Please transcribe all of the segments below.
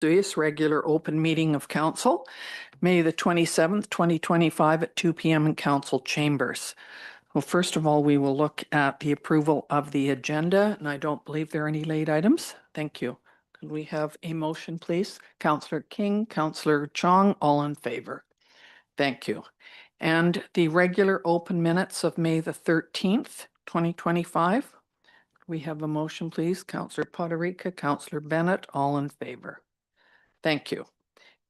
This regular open meeting of council, May the 27th, 2025 at 2 p.m. in council chambers. Well, first of all, we will look at the approval of the agenda, and I don't believe there are any late items. Thank you. Could we have a motion, please? Councillor King, Councillor Chong, all in favor. Thank you. And the regular open minutes of May the 13th, 2025. We have a motion, please. Councillor Poderica, Councillor Bennett, all in favor. Thank you.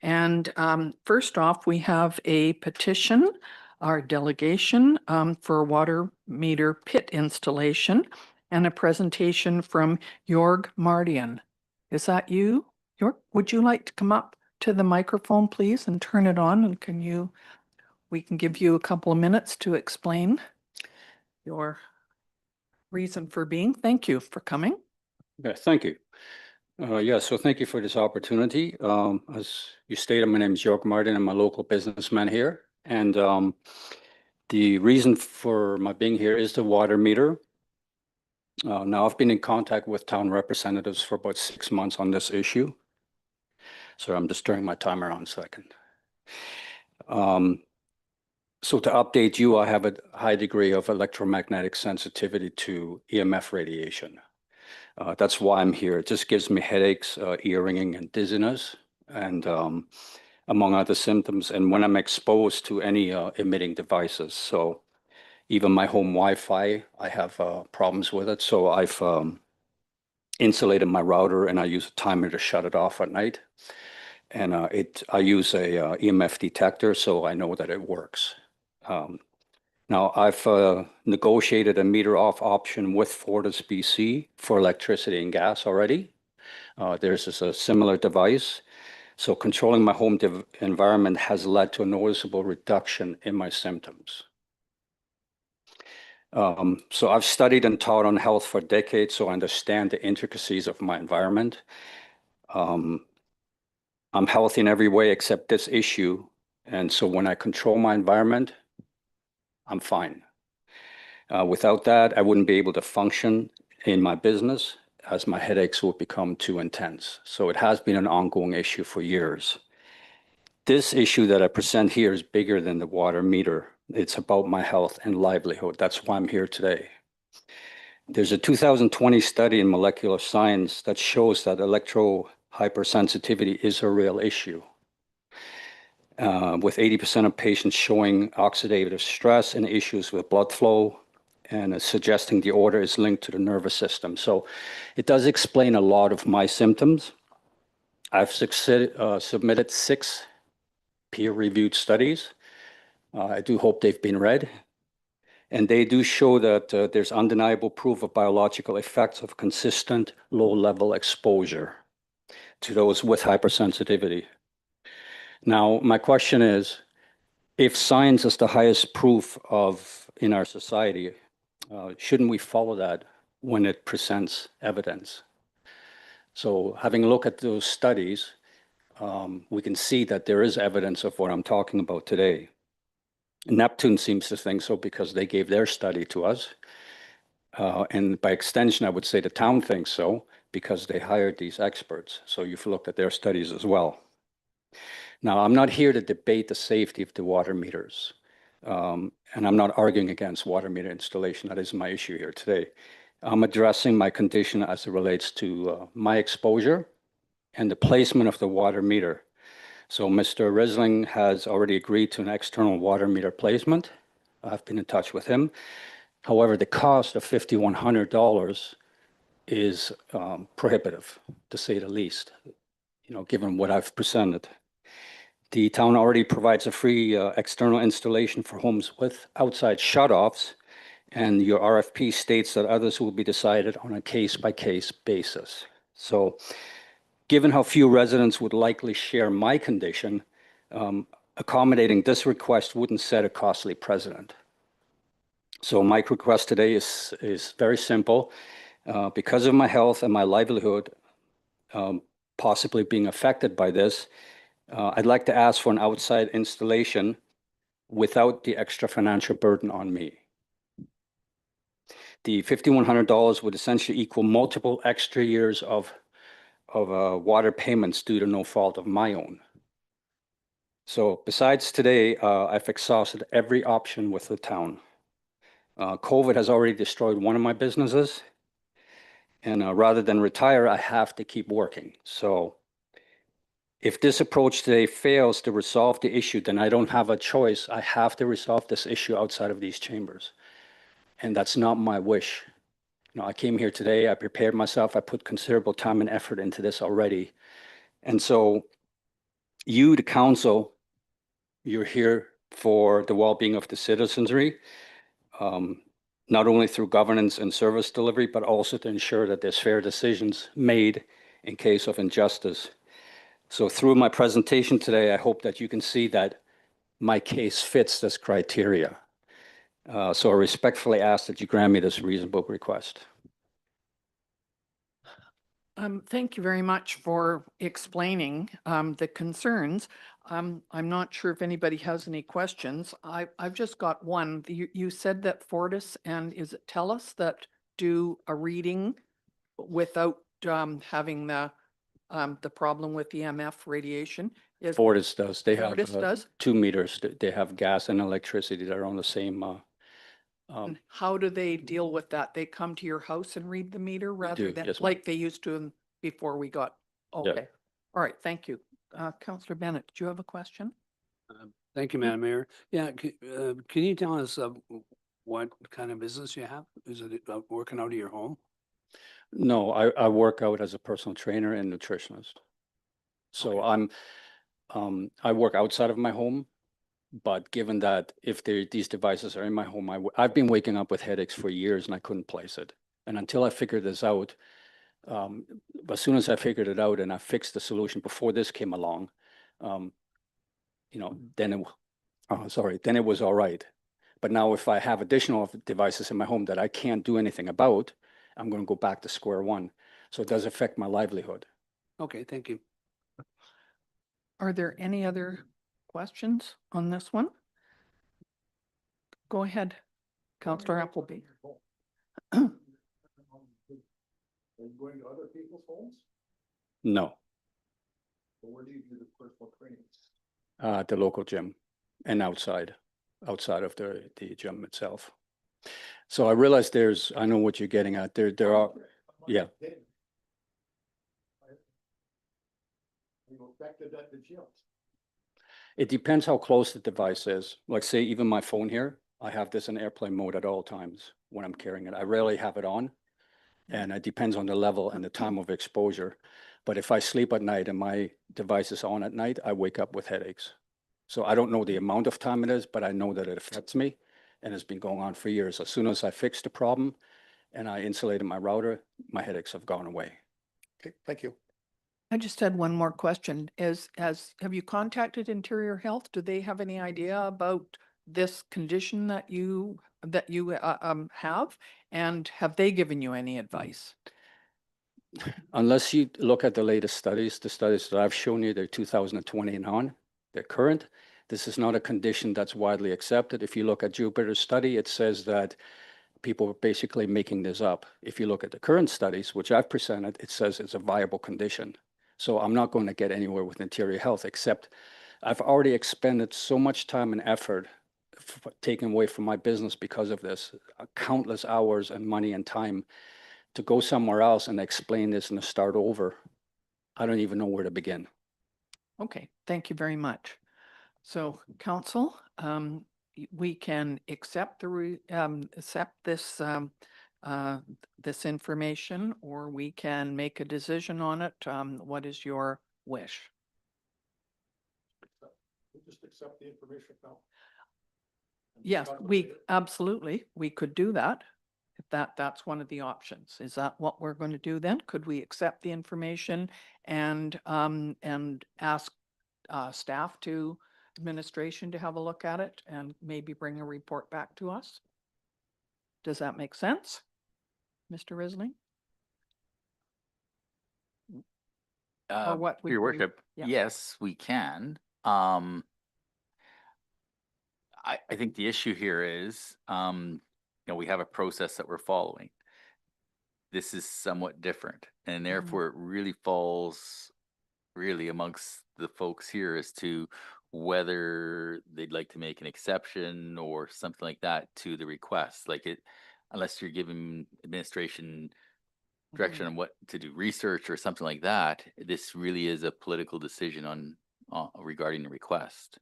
And first off, we have a petition, our delegation for a water meter pit installation and a presentation from Jorg Mardian. Is that you, Jorg? Would you like to come up to the microphone, please, and turn it on? And we can give you a couple of minutes to explain your reason for being. Thank you for coming. Yeah, thank you. So thank you for this opportunity. As you stated, my name is Jorg Martin. I'm a local businessman here. And the reason for my being here is the water meter. Now, I've been in contact with town representatives for about 6 months on this issue. So I'm just turning my timer on a second. So to update you, I have a high degree of electromagnetic sensitivity to EMF radiation. That's why I'm here. It just gives me headaches, ear ringing, and dizziness, and among other symptoms. And when I'm exposed to any emitting devices, so even my home Wi-Fi, I have problems with it. So I've insulated my router, and I use a timer to shut it off at night. And I use a EMF detector, so I know that it works. Now, I've negotiated a meter off option with Fortis BC for electricity and gas already. There's a similar device. So controlling my home environment has led to a noticeable reduction in my symptoms. So I've studied and taught on health for decades, so I understand the intricacies of my environment. I'm healthy in every way except this issue. And so when I control my environment, I'm fine. Without that, I wouldn't be able to function in my business as my headaches would become too intense. So it has been an ongoing issue for years. This issue that I present here is bigger than the water meter. It's about my health and livelihood. That's why I'm here today. There's a 2020 study in molecular science that shows that electro-hypersensitivity is a real issue. With 80% of patients showing oxidative stress and issues with blood flow, and suggesting the order is linked to the nervous system. So it does explain a lot of my symptoms. I've submitted 6 peer-reviewed studies. I do hope they've been read. And they do show that there's undeniable proof of biological effects of consistent low-level exposure to those with hypersensitivity. Now, my question is, if science is the highest proof in our society, shouldn't we follow that when it presents evidence? So having a look at those studies, we can see that there is evidence of what I'm talking about today. Neptune seems to think so because they gave their study to us. And by extension, I would say the town thinks so because they hired these experts. So you've looked at their studies as well. Now, I'm not here to debate the safety of the water meters, and I'm not arguing against water meter installation. That isn't my issue here today. I'm addressing my condition as it relates to my exposure and the placement of the water meter. So Mr. Risling has already agreed to an external water meter placement. I've been in touch with him. However, the cost of $5,100 is prohibitive, to say the least, given what I've presented. The town already provides a free external installation for homes with outside shutoffs, and your RFP states that others will be decided on a case-by-case basis. So given how few residents would likely share my condition, accommodating this request wouldn't set a costly precedent. So my request today is very simple. Because of my health and my livelihood possibly being affected by this, I'd like to ask for an outside installation without the extra financial burden on me. The $5,100 would essentially equal multiple extra years of of water payments due to no fault of my own. So besides today, I've exhausted every option with the town. COVID has already destroyed one of my businesses. And rather than retire, I have to keep working. So if this approach today fails to resolve the issue, then I don't have a choice. I have to resolve this issue outside of these chambers. And that's not my wish. You know, I came here today, I prepared myself, I put considerable time and effort into this already. And so you, the council, you're here for the well-being of the citizenry, not only through governance and service delivery, but also to ensure that there's fair decisions made in case of injustice. So through my presentation today, I hope that you can see that my case fits this criteria. So I respectfully ask that you grant me this reasonable request. Thank you very much for explaining the concerns. I'm not sure if anybody has any questions. I've just got one. You said that Fortis and is it TELUS that do a reading without having the problem with EMF radiation? Is Fortis does. They have Fortis does? 2 meters. They have gas and electricity that are on the same. And how do they deal with that? They come to your house and read the meter rather do, than yes, ma'am. like they used to before we got, Yeah. okay. All right, thank you. Councillor Bennett, do you have a question? Thank you, Madam Mayor. Yeah, can you tell us what kind of business you have? Is it working out of your home? No, I work out as a personal trainer and nutritionist. So Okay. I work outside of my home, but given that if these devices are in my home, I've been waking up with headaches for years and I couldn't place it. And until I figured this out, as soon as I figured it out and I fixed the solution before this came along, you know, then it was all right. But now if I have additional devices in my home that I can't do anything about, I'm going to go back to square one. So it does affect my livelihood. Okay, thank you. Are there any other questions on this one? Go ahead, Councillor Appleby. Are you going to other people's homes? No, Or where do you do the personal training? the local gym and outside of the gym itself. So I realize I know what you're getting at. There are, yeah. Are you affected at the gym? It depends how close the device is. Like say even my phone here, I have this in airplane mode at all times when I'm carrying it. I rarely have it on. And it depends on the level and the time of exposure. But if I sleep at night and my device is on at night, I wake up with headaches. So I don't know the amount of time it is, but I know that it affects me and it's been going on for years. As soon as I fixed the problem and I insulated my router, my headaches have gone away. Okay, thank you. I just had one more question. Have you contacted Interior Health? Do they have any idea about this condition that you have? And have they given you any advice? Unless you look at the latest studies, the studies that I've shown you, they're 2020 and on, they're current. This is not a condition that's widely accepted. If you look at Jupiter's study, it says that people are basically making this up. If you look at the current studies, which I've presented, it says it's a viable condition. So I'm not going to get anywhere with Interior Health, except I've already expended so much time and effort taken away from my business because of this, countless hours and money and time to go somewhere else and explain this and to start over. I don't even know where to begin. Okay, thank you very much. So council, we can accept this information, or we can make a decision on it. What is your wish? We just accept the information now. Yes, absolutely, we could do that. If that's one of the options. Is that what we're going to do then? Could we accept the information and ask staff to administration to have a look at it and maybe bring a report back to us? Does that make sense? Mr. Risling? Or what would Your you- worship, yeah. yes, we can. I think the issue here is, we have a process that we're following. this is somewhat different. And therefore it really falls really amongst the folks here as to whether they'd like to make an exception or something like that to the request. Like it, unless you're giving administration direction on what to do research or something like that, this really is a political decision on regarding the request.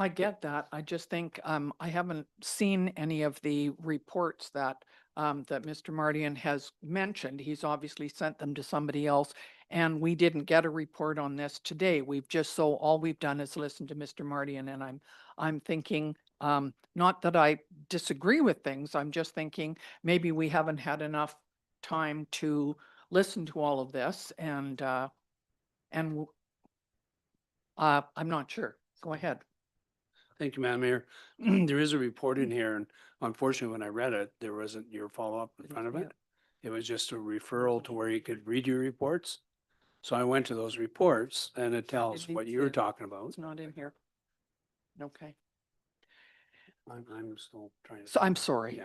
I get that. I just think, I haven't seen any of the reports that, that Mr. Mardian has mentioned. He's obviously sent them to somebody else, and we didn't get a report on this today. All we've done is listen to Mr. Mardian, and I'm thinking, not that I disagree with things, I'm just thinking maybe we haven't had enough time to listen to all of this, and I'm not sure. Go ahead. Thank you, Madam Mayor. There is a report in here, and unfortunately, when I read it, there wasn't your follow-up in front of it. It was just a referral to where you could read your reports. So I went to those reports, and it tells what you're talking about. It's not in here. Okay, I'm still trying to. so I'm sorry.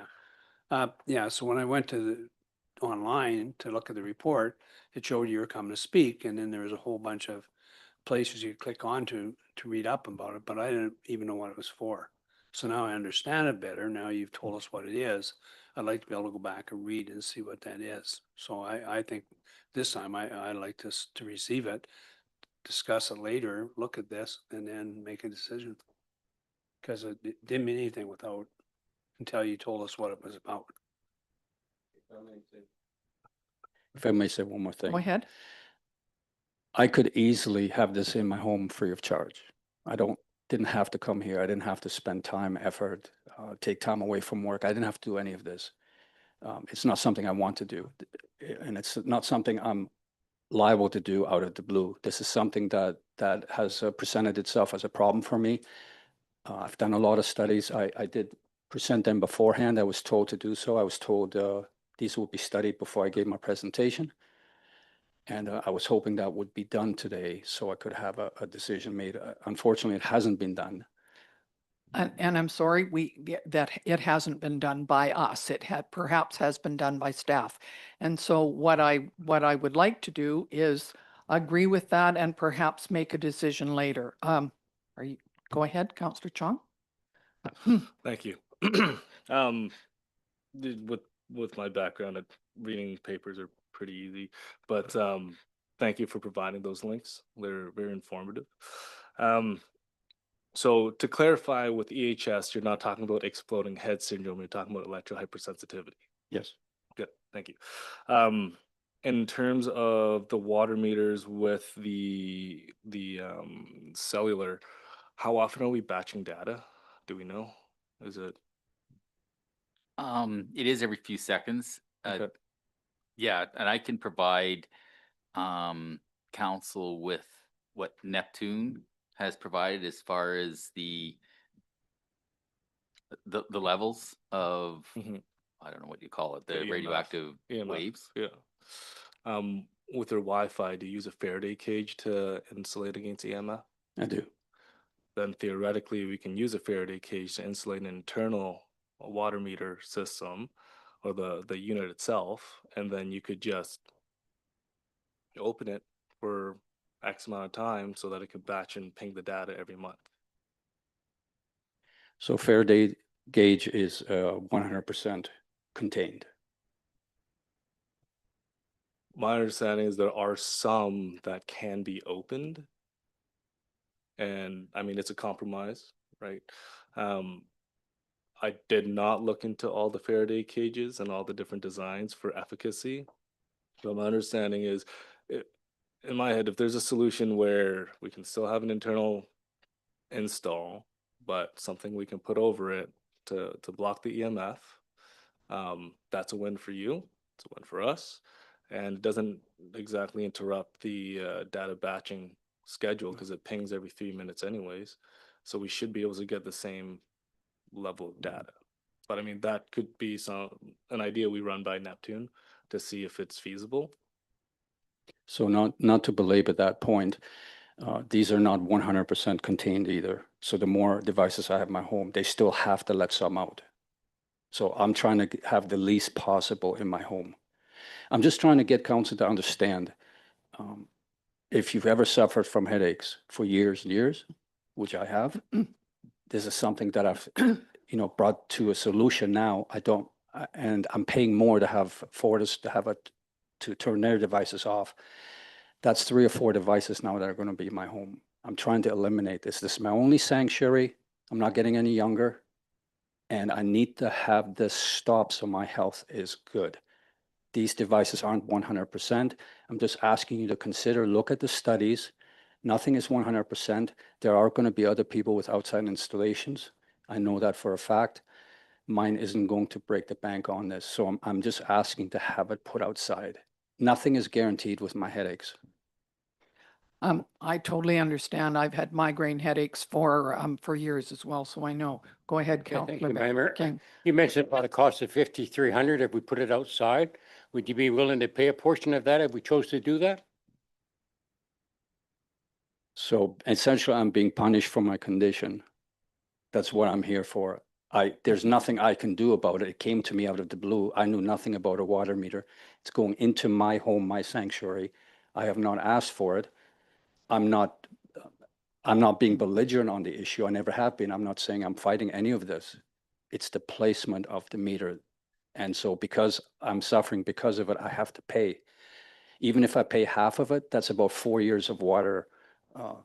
Yeah. Yeah, so when I went to the online to look at the report, it showed you were coming to speak, and then there was a whole bunch of places you could click on to read up about it, but I didn't even know what it was for. So now I understand it better. Now you've told us what it is. I'd like to be able to go back and read and see what that is. So I think this time I'd like to receive it, discuss it later, look at this, and then make a decision. Because it didn't mean anything until you told us what it was about. If I may say one more thing. Go ahead. I could easily have this in my home free of charge. Didn't have to come here. I didn't have to spend time, effort, take time away from work. I didn't have to do any of this. It's not something I want to do. And it's not something I'm liable to do out of the blue. This is something that has presented itself as a problem for me. I've done a lot of studies. I did present them beforehand. I was told to do so. I was told these would be studied before I gave my presentation. And I was hoping that would be done today so I could have a decision made. Unfortunately, it hasn't been done. And I'm sorry, that it hasn't been done by us. It perhaps has been done by staff. And so what I would like to do is agree with that and perhaps make a decision later. Go ahead, Councillor Chong. Thank you. With my background, reading papers are pretty easy, but thank you for providing those links. They're very informative. So to clarify, with EHS, you're not talking about exploding head syndrome. You're talking about electrohypersensitivity. Yes. Good, thank you. In terms of the water meters with the cellular, how often are we batching data? Do we know? Is it? It is every few seconds. Okay. Yeah, and I can provide council with what Neptune has provided as far as the levels of, Mhm. I don't know what you call it, The the EMF. radioactive EMF, waves. Yeah. With their Wi-Fi, do you use a Faraday cage to insulate against EMF? I do. Then theoretically, we can use a Faraday cage to insulate an internal water meter system or the unit itself, and then you could just open it for X amount of time so that it could batch and ping the data every month. So Faraday gauge is 100% contained. My understanding is there are some that can be opened. And I mean, it's a compromise, right? I did not look into all the Faraday cages and all the different designs for efficacy. But my understanding is, in my head, if there's a solution where we can still have an internal install, but something we can put over it to block the EMF, that's a win for you. It's a win for us. And it doesn't exactly interrupt the data batching schedule because it pings every 3 minutes anyways. So we should be able to get the same level of data. But I mean, that could be an idea we run by Neptune to see if it's feasible. So not to belabor that point, these are not 100% contained either. So the more devices I have in my home, they still have to let some out. So I'm trying to have the least possible in my home. I'm just trying to get council to understand. If you've ever suffered from headaches for years and years, which I have, this is something that I've, brought to a solution now. And I'm paying more to have Fortis to turn their devices off. That's 3 or 4 devices now that are going to be in my home. I'm trying to eliminate this. This is my only sanctuary. I'm not getting any younger. And I need to have this stop so my health is good. These devices aren't 100%. I'm just asking you to consider, look at the studies. Nothing is 100%. There are going to be other people with outside installations. I know that for a fact. Mine isn't going to break the bank on this. So I'm just asking to have it put outside. Nothing is guaranteed with my headaches. I totally understand. I've had migraine headaches for years as well, so I know. Go ahead, Okay, thank Councillor you, Mayor. King. You mentioned about a cost of 5,300 if we put it outside. Would you be willing to pay a portion of that if we chose to do that? So essentially, I'm being punished for my condition. That's what I'm here for. There's nothing I can do about it. It came to me out of the blue. I knew nothing about a water meter. It's going into my home, my sanctuary. I have not asked for it. I'm not being belligerent on the issue. I never have been. I'm not saying I'm fighting any of this. It's the placement of the meter. And so because I'm suffering because of it, I have to pay. Even if I pay half of it, that's about 4 years of water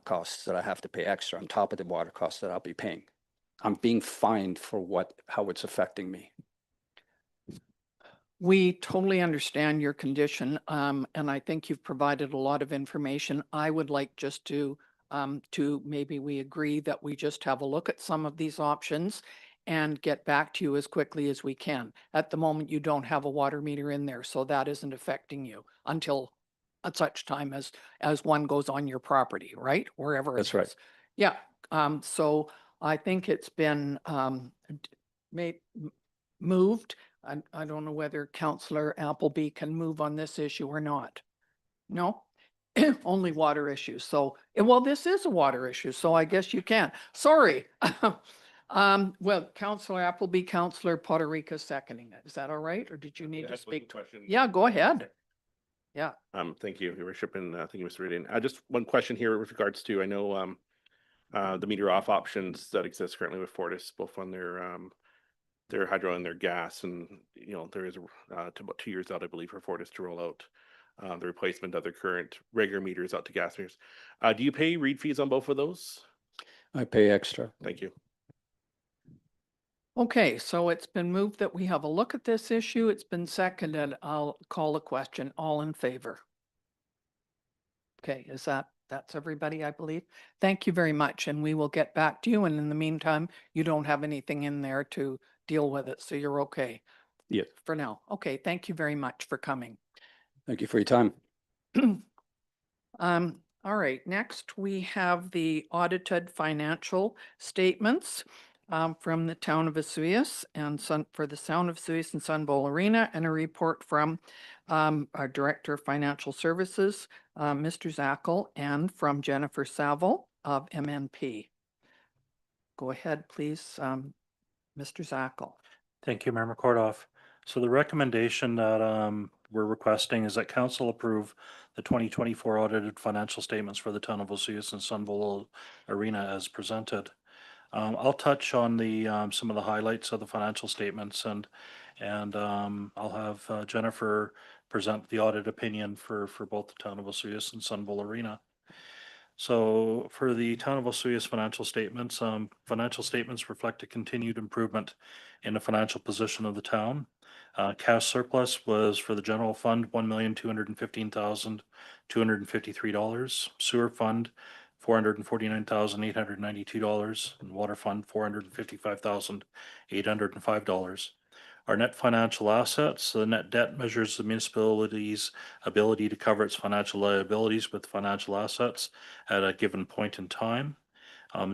costs that I have to pay extra on top of the water costs that I'll be paying. I'm being fined for how it's affecting me. We totally understand your condition, and I think you've provided a lot of information. I would like just to maybe we agree that we just have a look at some of these options and get back to you as quickly as we can. At the moment, you don't have a water meter in there, so that isn't affecting you until at such time as one goes on your property, right? Wherever it That's right. is. Yeah. So I think it's been moved. I don't know whether Councillor Appleby can move on this issue or not. No? Only water issues. So, well, this is a water issue, so I guess you can. Sorry. Well, Councillor Appleby, Councillor Potterica seconding it. Is that all right? Or did you need to speak? Yeah, go ahead. Yeah. Thank you, Your Worship, and thank you, Mr. Reading. Just one question here with regards to, I know the meter off options that exist currently with Fortis, both on their hydro and their gas, and there is to about 2 years out, I believe, for Fortis to roll out the replacement of their current regular meters out to gas meters. Do you pay read fees on both of those? I pay extra. Thank you. Okay, so it's been moved that we have a look at this issue. It's been seconded. I'll call a question. All in favor? Okay, that's everybody, I believe. Thank you very much, and we will get back to you. And in the meantime, you don't have anything in there to deal with it, so you're okay. Yes. For now. Okay, thank you very much for coming. Thank you for your time. All right, next we have the audited financial statements from the town of Vesuvius and for the town of Vesuvius and Sun Bowl Arena, and a report from our Director of Financial Services, Mr. Zackel, and from Jennifer Saville of MNP. Go ahead, please, Mr. Zackel. Thank you, Mayor McCordoff. So the recommendation that we're requesting is that council approve the 2024 audited financial statements for the town of Vesuvius and Sun Bowl Arena as presented. I'll touch on the some of the highlights of the financial statements, and I'll have Jennifer present the audit opinion for both the town of Vesuvius and Sun Bowl Arena. So for the town of Vesuvius financial statements reflect a continued improvement in the financial position of the town. Cash surplus was for the general fund $1,215,253. Sewer fund $449,892, and water fund $455,805. Our net financial assets, the net debt measures the municipality's ability to cover its financial liabilities with financial assets at a given point in time.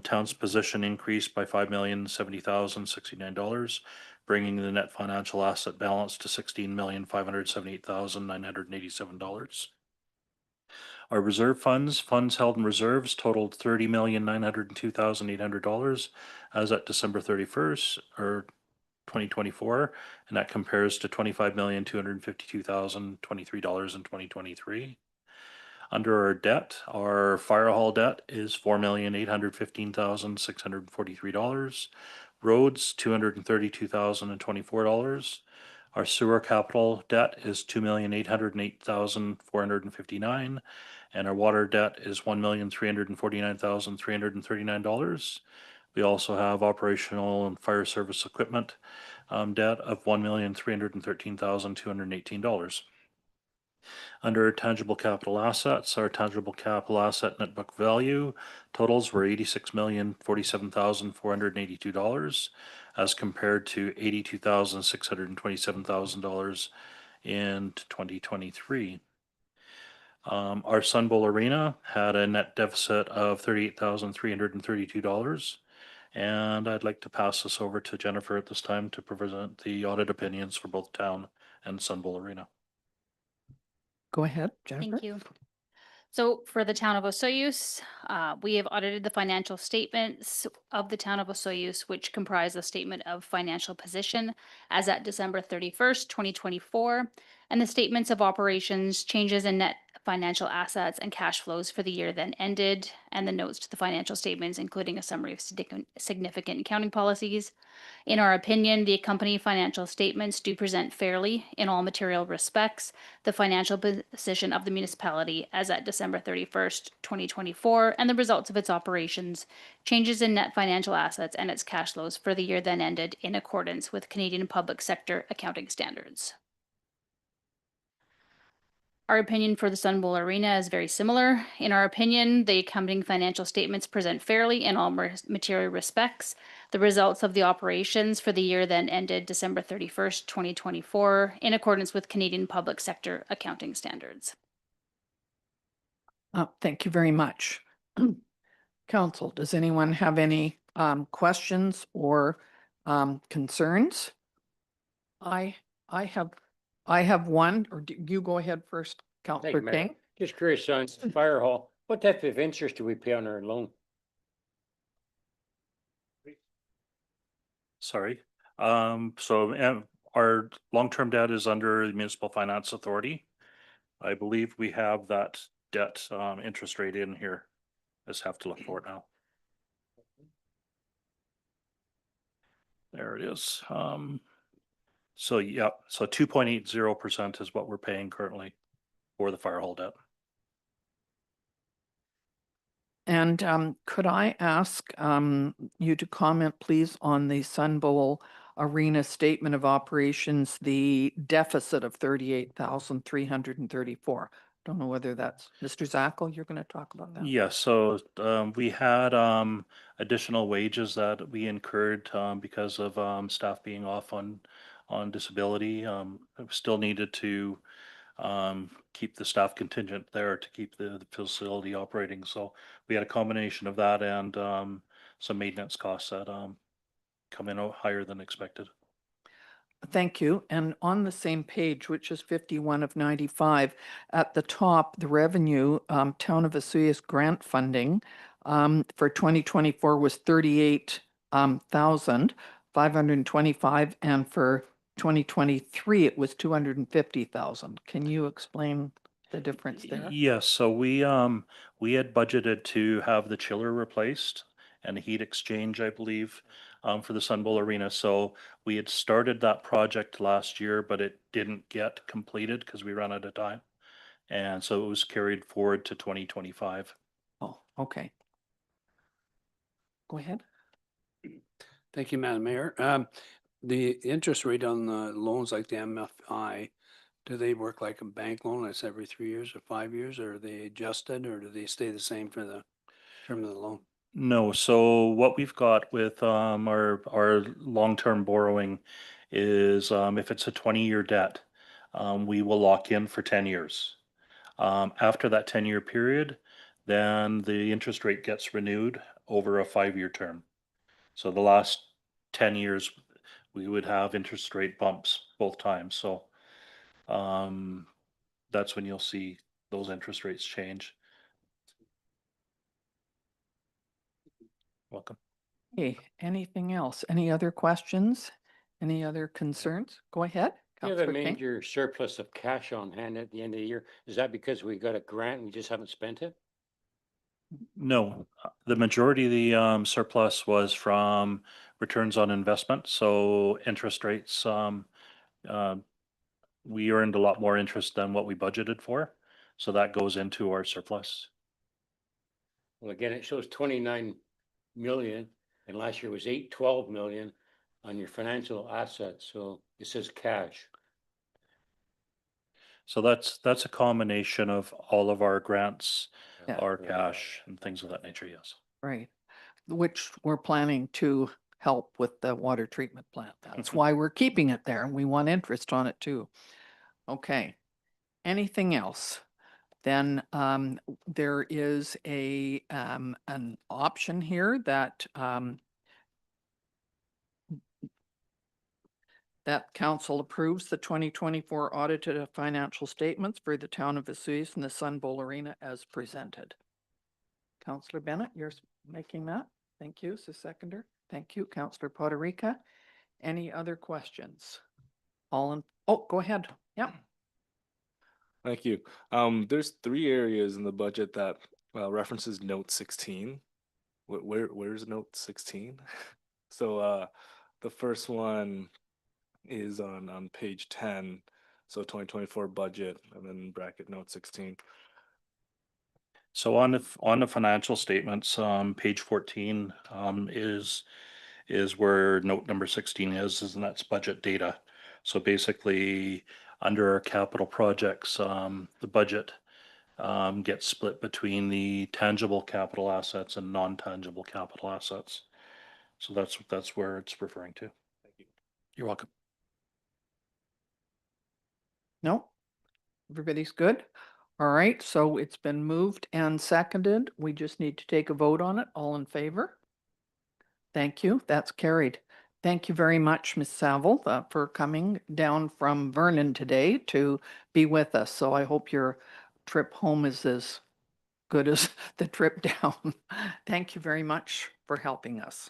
Town's position increased by $5,070,069, bringing the net financial asset balance to $16,578,987. Our reserve funds held in reserves totaled $30,902,800 as at December 31st, or 2024, and that compares to $25,252,023 in 2023. Under our debt, our fire hall debt is $4,815,643. Roads, $232,024. Our sewer capital debt is $2,808,459, and our water debt is $1,349,339. We also have operational and fire service equipment debt of $1,313,218. Under tangible capital assets, our tangible capital asset net book value totals were $86,047,482 as compared to $82,627,000 in 2023. Our Sun Bowl Arena had a net deficit of $38,332. And I'd like to pass this over to Jennifer at this time to present the audit opinions for both town and Sun Bowl Arena. Go ahead, Jennifer. Thank you. So for the town of Osoyoos, we have audited the financial statements of the town of Osoyoos, which comprise a statement of financial position as at December 31st, 2024, and the statements of operations, changes in net financial assets and cash flows for the year then ended, and the notes to the financial statements, including a summary of significant accounting policies. In our opinion, the accompanying financial statements do present fairly, in all material respects, the financial position of the municipality as at December 31st, 2024, and the results of its operations, changes in net financial assets, and its cash flows for the year then ended in accordance with Canadian public sector accounting standards. Our opinion for the Sun Bowl Arena is very similar. In our opinion, the accompanying financial statements present fairly in all material respects the results of the operations for the year then ended December 31st, 2024, in accordance with Canadian public sector accounting standards. Thank you very much. Council, does anyone have any questions or concerns? I have one, or do you go ahead first, Thank you, Councillor Mayor. King? Just curious on fire hall, what type of interest do we pay on our loan? Sorry. Our long-term debt is under the Municipal Finance Authority. I believe we have that debt interest rate in here. Just have to look for it now. There it is. So 2.80% is what we're paying currently for the fire hall debt. And could I ask you to comment, please, on the Sun Bowl Arena statement of operations, the deficit of $38,334? Don't know whether that's Mr. Zackel, you're going to talk about that. Yes, so we had additional wages that we incurred because of staff being off on disability. Still needed to keep the staff contingent there to keep the facility operating. So we had a combination of that and some maintenance costs that come in higher than expected. Thank you. And on the same page, which is 51 of 95, at the top, the revenue, Town of Osoyoos grant funding for 2024 was $38,525, and for 2023 it was $250,000. Can you explain the difference there? Yes, so we had budgeted to have the chiller replaced and a heat exchange, I believe, for the Sun Bowl Arena. So we had started that project last year, but it didn't get completed because we ran out of time. And so it was carried forward to 2025. Oh, okay. Go ahead. Thank you, Madam Mayor. The interest rate on the loans like the MFI, do they work like a bank loan? That's every 3 years or 5 years, or are they adjusted, or do they stay the same for the term of the loan? No, so what we've got with our long-term borrowing is if it's a 20-year debt, we will lock in for 10 years. After that 10-year period, then the interest rate gets renewed over a 5-year term. So the last 10 years, we would have interest rate bumps both times. So that's when you'll see those interest rates change. Welcome. Hey, anything else? Any other questions? Any other concerns? Go ahead. You have a Councillor King. major surplus of cash on hand at the end of the year. Is that because we got a grant and we just haven't spent it? No, the majority of the surplus was from returns on investment, so interest rates. We earned a lot more interest than what we budgeted for, so that goes into our surplus. Well, again, it shows 29 million and last year was 812 million on your financial assets. So it says cash. So that's a combination of all of our grants, Yeah. our cash and things of that nature, yes. Right, which we're planning to help with the water treatment plant. That's why we're keeping it there, and we want interest on it too. Okay, anything else? Then there is an option here that that council approves the 2024 audited financial statements for the town of Vesuvius and the Sun Bowl Arena as presented. Councillor Bennett, you're making that. Thank you. So seconder. Thank you. Councillor Poderica. Any other questions? Oh, go ahead. Yeah. Thank you. There's 3 areas in the budget that references note 16. Where's note 16? So the first one is on page 10. So 2024 budget and then bracket note 16. So on the financial statements, page 14 is where note number 16 is, and that's budget data. So basically, under our capital projects, the budget gets split between the tangible capital assets and non-tangible capital assets. So that's where it's referring to. Thank you. You're welcome. No? Everybody's good? All right, so it's been moved and seconded. We just need to take a vote on it. All in favor? Thank you. That's carried. Thank you very much, Ms. Saville, for coming down from Vernon today to be with us. So I hope your trip home is as good as the trip down. Thank you very much for helping us.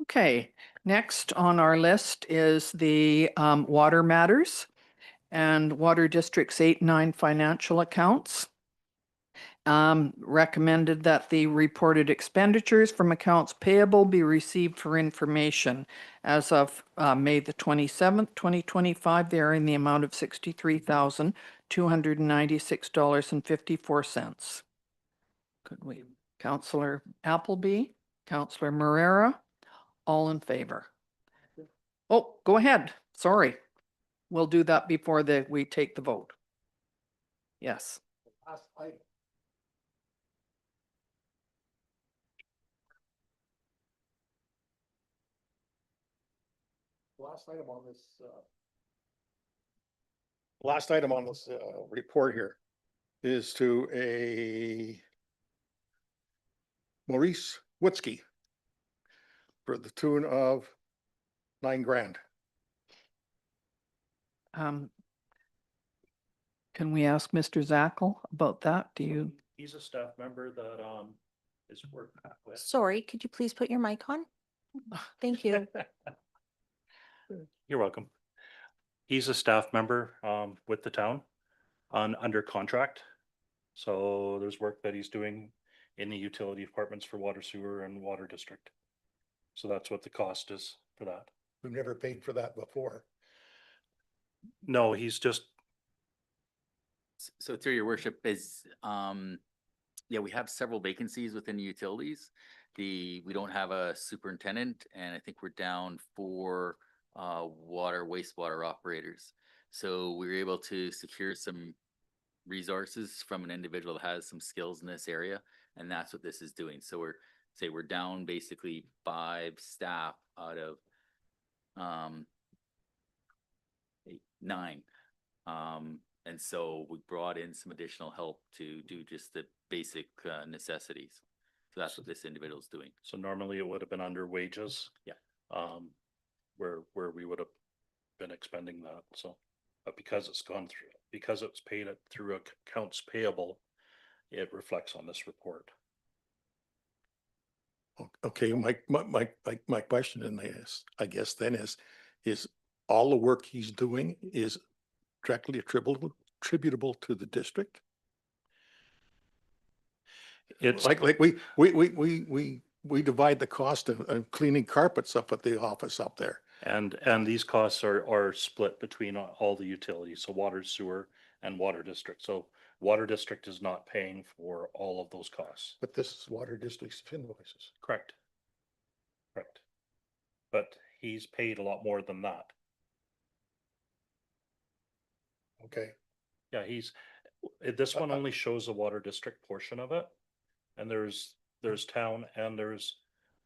Okay, next on our list is the water matters and Water Districts 8 and 9 financial accounts. Recommended that the reported expenditures from accounts payable be received for information. As of May the 27th, 2025, they are in the amount of $63,296.54. Could we, Councillor Appleby, Councillor Marrera, all in favor? Oh, go ahead. Sorry. We'll do that before we take the vote. Yes. Last item. Last item on this report here is to a Maurice Witzke for the tune of $9,000. Can we ask Mr. Zackel about that? Do you? He's a staff member that is working with. Sorry, could you please put your mic on? Thank you. You're welcome. He's a staff member with the town under contract. So there's work that he's doing in the utility departments for water, sewer, and water district. So that's what the cost is for that. We've never paid for that before. No, he's just, So through your worship is, yeah, we have several vacancies within the utilities. We don't have a superintendent, and I think we're down 4 water, wastewater operators. So we were able to secure some resources from an individual that has some skills in this area, and that's what this is doing. So we're down basically 5 staff out of 8, 9. And so we brought in some additional help to do just the basic necessities. So that's what this individual is doing. so normally it would have been under wages. Yeah. Where we would have been expending that. So, but because it's gone through, because it's paid it through accounts payable, it reflects on this report. Okay, my question in this, I guess then is all the work he's doing is directly attributable to the district? It's, Like we divide the cost of cleaning carpets up at the office up there. and these costs are split between all the utilities, so water, sewer, and water district. So water district is not paying for all of those costs. But this is water district's invoices. Correct. Correct. But he's paid a lot more than that. Okay, Yeah, this one only shows the water district portion of it. And there's town and there's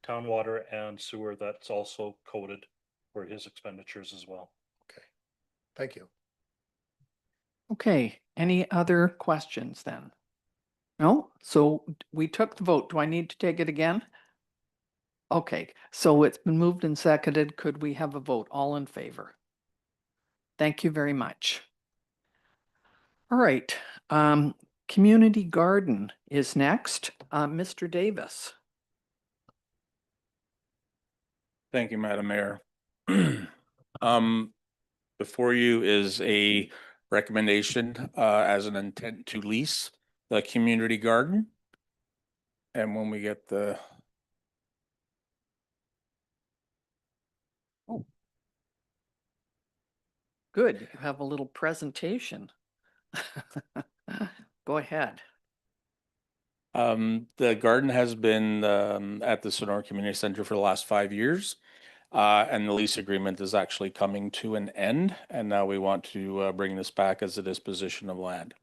town water and sewer that's also coded for his expenditures as well. okay. Thank you. Okay, any other questions then? No, so we took the vote. Do I need to take it again? Okay, so it's been moved and seconded. Could we have a vote? All in favor? Thank you very much. All right, community garden is next. Mr. Davis. Thank you, Madam Mayor. Before you is a recommendation as an intent to lease the community garden. And when we get the Good, you have a little presentation. Go ahead. the garden has been at the Sonora Community Center for the last 5 years. And the lease agreement is actually coming to an end, and now we want to bring this back as a disposition of land.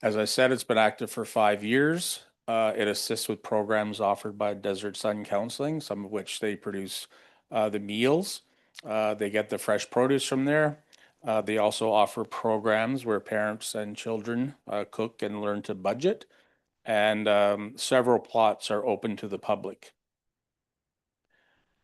As I said, it's been active for 5 years. It assists with programs offered by Desert Sun Counseling, some of which they produce the meals. They get the fresh produce from there. They also offer programs where parents and children cook and learn to budget. And several plots are open to the public.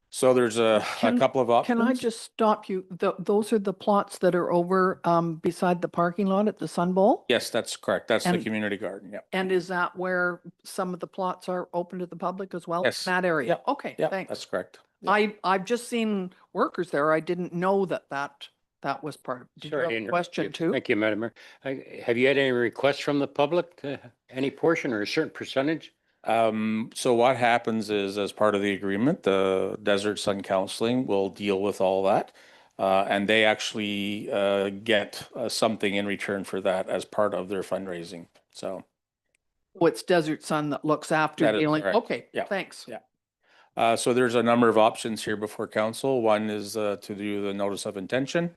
So there's a couple of options. Can I just stop you? Those are the plots that are over beside the parking lot at the Sun Bowl? Yes, that's correct. That's the And- community garden. Yeah. And is that where some of the plots are open to the public as well? Yes. That area? Yep. Okay, Yeah, thanks. that's correct. Yeah. I've just seen workers there. I didn't know that was part of. Did you Sorry have to a interrupt question you. too? Thank you, Madam Mayor. Have you had any requests from the public, any portion or a certain percentage? So what happens is, as part of the agreement, the Desert Sun Counseling will deal with all that. And they actually get something in return for that as part of their fundraising. So, Oh, it's Desert Sun that looks after That is dealing. correct. Okay, Yeah. thanks. Yeah. So there's a number of options here before council. One is to do the notice of intention,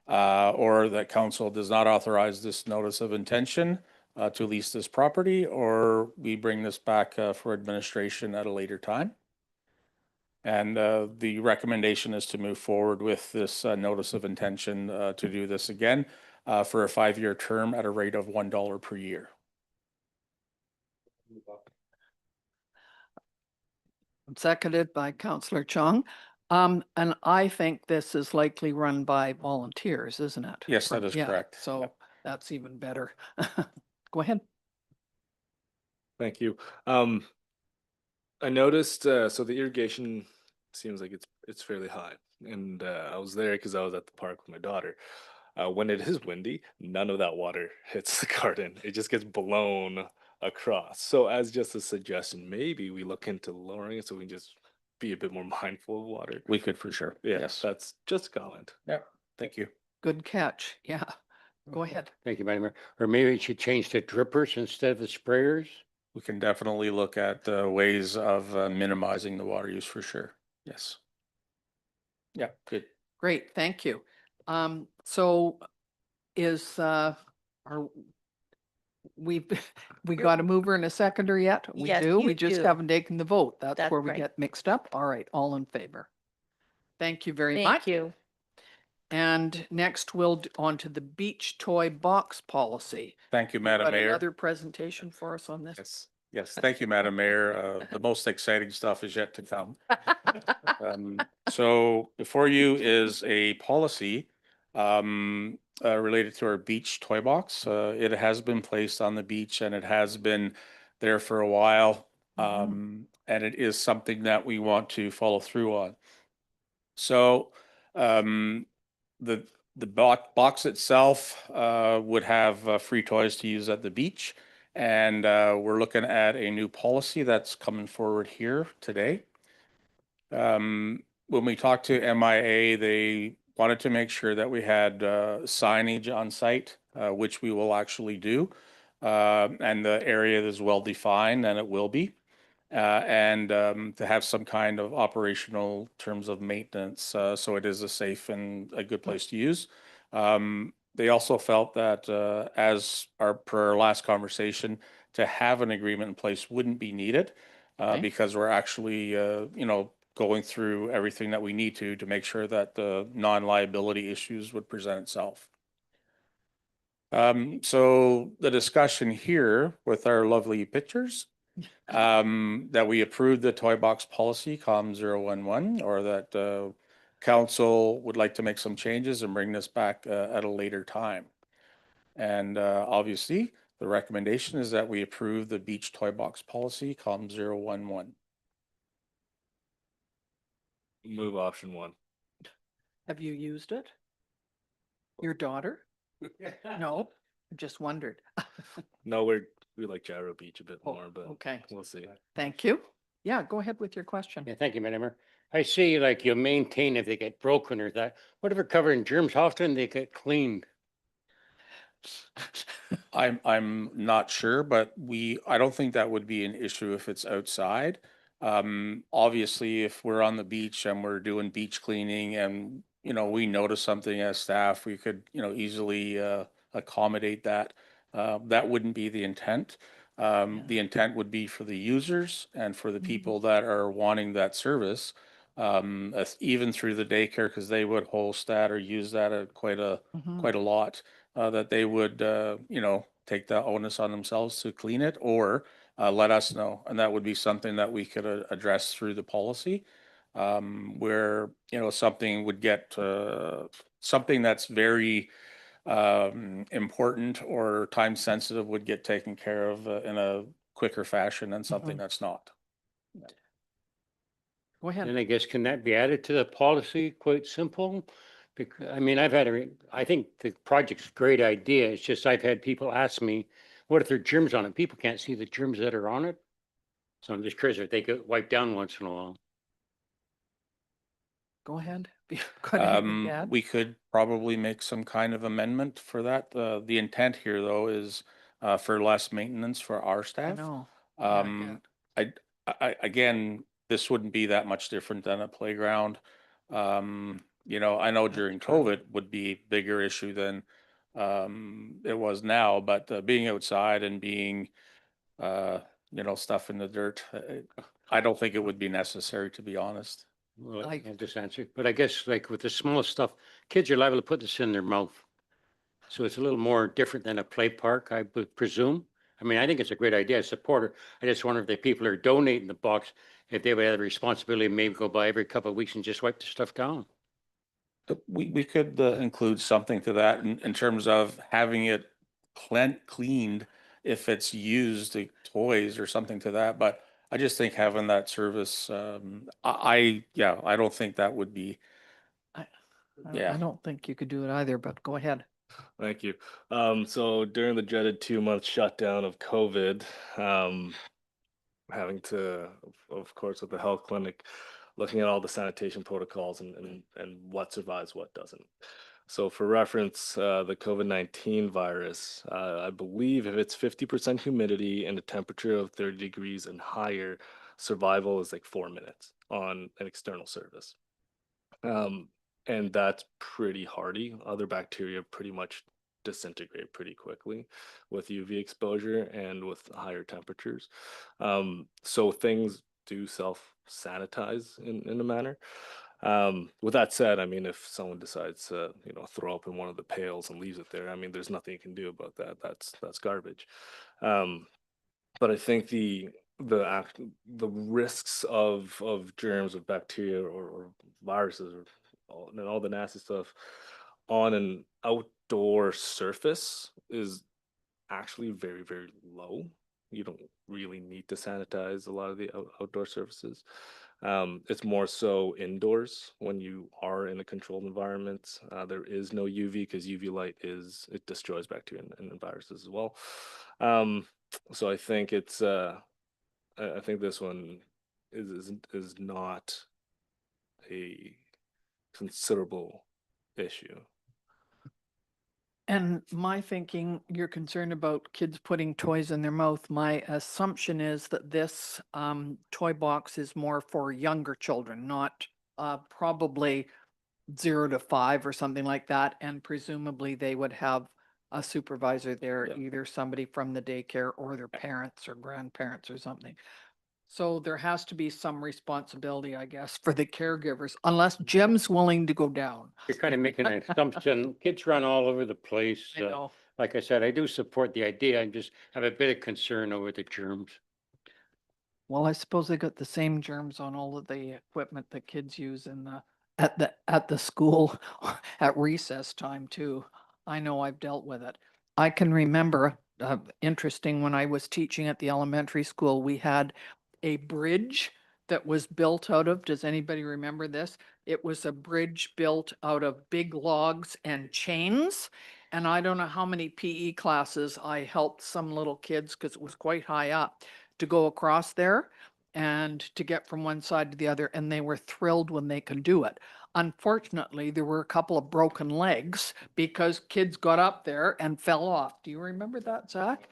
or that council does not authorize this notice of intention to lease this property, or we bring this back for administration at a later time. And the recommendation is to move forward with this notice of intention to do this again for a 5-year term at a rate of $1 per year. Seconded by Councillor Chung. And I think this is likely run by volunteers, isn't it? Yes, that is Yeah, correct. So Yep. that's even better. Go ahead. Thank you. I noticed, so the irrigation seems like it's fairly high. And I was there because I was at the park with my daughter. When it is windy, none of that water hits the garden. It just gets blown across. So as just a suggestion, maybe we look into lowering it so we can just be a bit more mindful of water. We could for sure. Yeah, Yes. that's just a comment. Yeah. Thank you. Good catch. Yeah. Go ahead. Thank you, Madam Mayor. Or maybe it should change to drippers instead of the sprayers? We can definitely look at ways of minimizing the water use for sure. Yes. Yeah, good. Great, thank you. So is, we got a mover and a seconder yet? We Yes, do. you We just do. haven't taken the vote. That's That's where we right. get mixed up. All right, all in favor. Thank you very much. Thank you. And next we'll on to the beach toy box policy. Thank you, Madam Got Mayor. another presentation for us on this? Yes, yes, thank you, Madam Mayor. The most exciting stuff is yet to come. So before you is a policy related to our beach toy box. It has been placed on the beach and it has been there for a while. And it is something that we want to follow through on. So, the box itself would have free toys to use at the beach. And we're looking at a new policy that's coming forward here today. When we talked to MIA, they wanted to make sure that we had signage on site, which we will actually do. And the area is well defined, and it will be. And to have some kind of operational terms of maintenance, so it is a safe and a good place to use. They also felt that, as per our last conversation, to have an agreement in place wouldn't be needed, Okay. because we're actually, going through everything that we need to make sure that the non-liability issues would present itself. So the discussion here with our lovely pictures, that we approve the toy box policy COM 011, or that council would like to make some changes and bring this back at a later time. And obviously, the recommendation is that we approve the beach toy box policy COM 011. Move option 1. Have you used it? Your daughter? No, I just wondered. No, we like Jarrow Beach a bit Oh, more, but okay. we'll see. Thank you. Yeah, go ahead with your question. Yeah, thank you, Madam Mayor. I see like you maintain if they get broken or that, whatever covering germs, how often they get cleaned? I'm not sure, but I don't think that would be an issue if it's outside. Obviously, if we're on the beach and we're doing beach cleaning and, we notice something as staff, we could, easily accommodate that. That wouldn't be the intent. The intent would be for the users and for the people that are wanting that service, even through the daycare, because they would host that or use that at quite a lot. That they would, take the onus on themselves to clean it, or let us know. And that would be something that we could address through the policy, where, something would get, something that's very important or time sensitive would get taken care of in a quicker fashion than something that's not. Go ahead. And I guess, can that be added to the policy? Quite simple. Because, I mean, I think the project's a great idea. It's just I've had people ask me, what if there are germs on it? People can't see the germs that are on it. So I'm just curious if they get wiped down once in a while. Go ahead. Got anything to add? We could probably make some kind of amendment for that. The intent here, though, is for less maintenance for our I staff. know. Yeah, Again, this wouldn't be that much different than a playground. I know during COVID would be a bigger issue than it was now, but being outside and being, stuff in the dirt, I don't think it would be necessary, to be honest. Well, I- I just answered, but I guess like with the smallest stuff, kids are liable to put this in their mouth. So it's a little more different than a play park, I would presume. I mean, I think it's a great idea. I support it. I just wonder if the people who are donating the box, if they would have the responsibility, maybe go by every couple of weeks and just wipe the stuff down. We could include something to that in terms of having it cleaned if it's used, like toys or something to that. But I just think having that service, I don't think that would be. I Yeah. don't think you could do it either, but go ahead. Thank you. So during the dreaded 2-month shutdown of COVID, having to, of course, with the health clinic, looking at all the sanitation protocols and what survives, what doesn't. So for reference, the COVID-19 virus, I believe if it's 50% humidity and a temperature of 30 degrees and higher, survival is like 4 minutes on an external surface. And that's pretty hardy. Other bacteria pretty much disintegrate pretty quickly with UV exposure and with higher temperatures. So things do self-sanitize in a manner. With that said, I mean, if someone decides to, throw up in one of the pails and leaves it there, I mean, there's nothing you can do about that. That's garbage. But I think the risks of germs, of bacteria or viruses and all the nasty stuff on an outdoor surface is actually very, very low. you don't really need to sanitize a lot of the outdoor surfaces. It's more so indoors when you are in a controlled environment. There is no UV because UV light it destroys bacteria and viruses as well. So I think it's I think this one is not a considerable issue. And my thinking, you're concerned about kids putting toys in their mouth. My assumption is that this toy box is more for younger children, not probably 0 to 5 or something like that. And presumably they would have a supervisor there, Yeah. either somebody from the daycare or their parents or grandparents or something. So there has to be some responsibility, I guess, for the caregivers, unless Jim's willing to go down. You're kind of making an assumption. Kids run all over the place. I know. Like I said, I do support the idea. I just have a bit of concern over the germs. Well, I suppose they got the same germs on all of the equipment that kids use in at the school at recess time too. I know I've dealt with it. I can remember, interesting, when I was teaching at the elementary school, we had a bridge that was built out of, does anybody remember this? It was a bridge built out of big logs and chains. And I don't know how many PE classes I helped some little kids, because it was quite high up, to go across there and to get from one side to the other. And they were thrilled when they could do it. Unfortunately, there were a couple of broken legs because kids got up there and fell off. Do you remember that, Zach?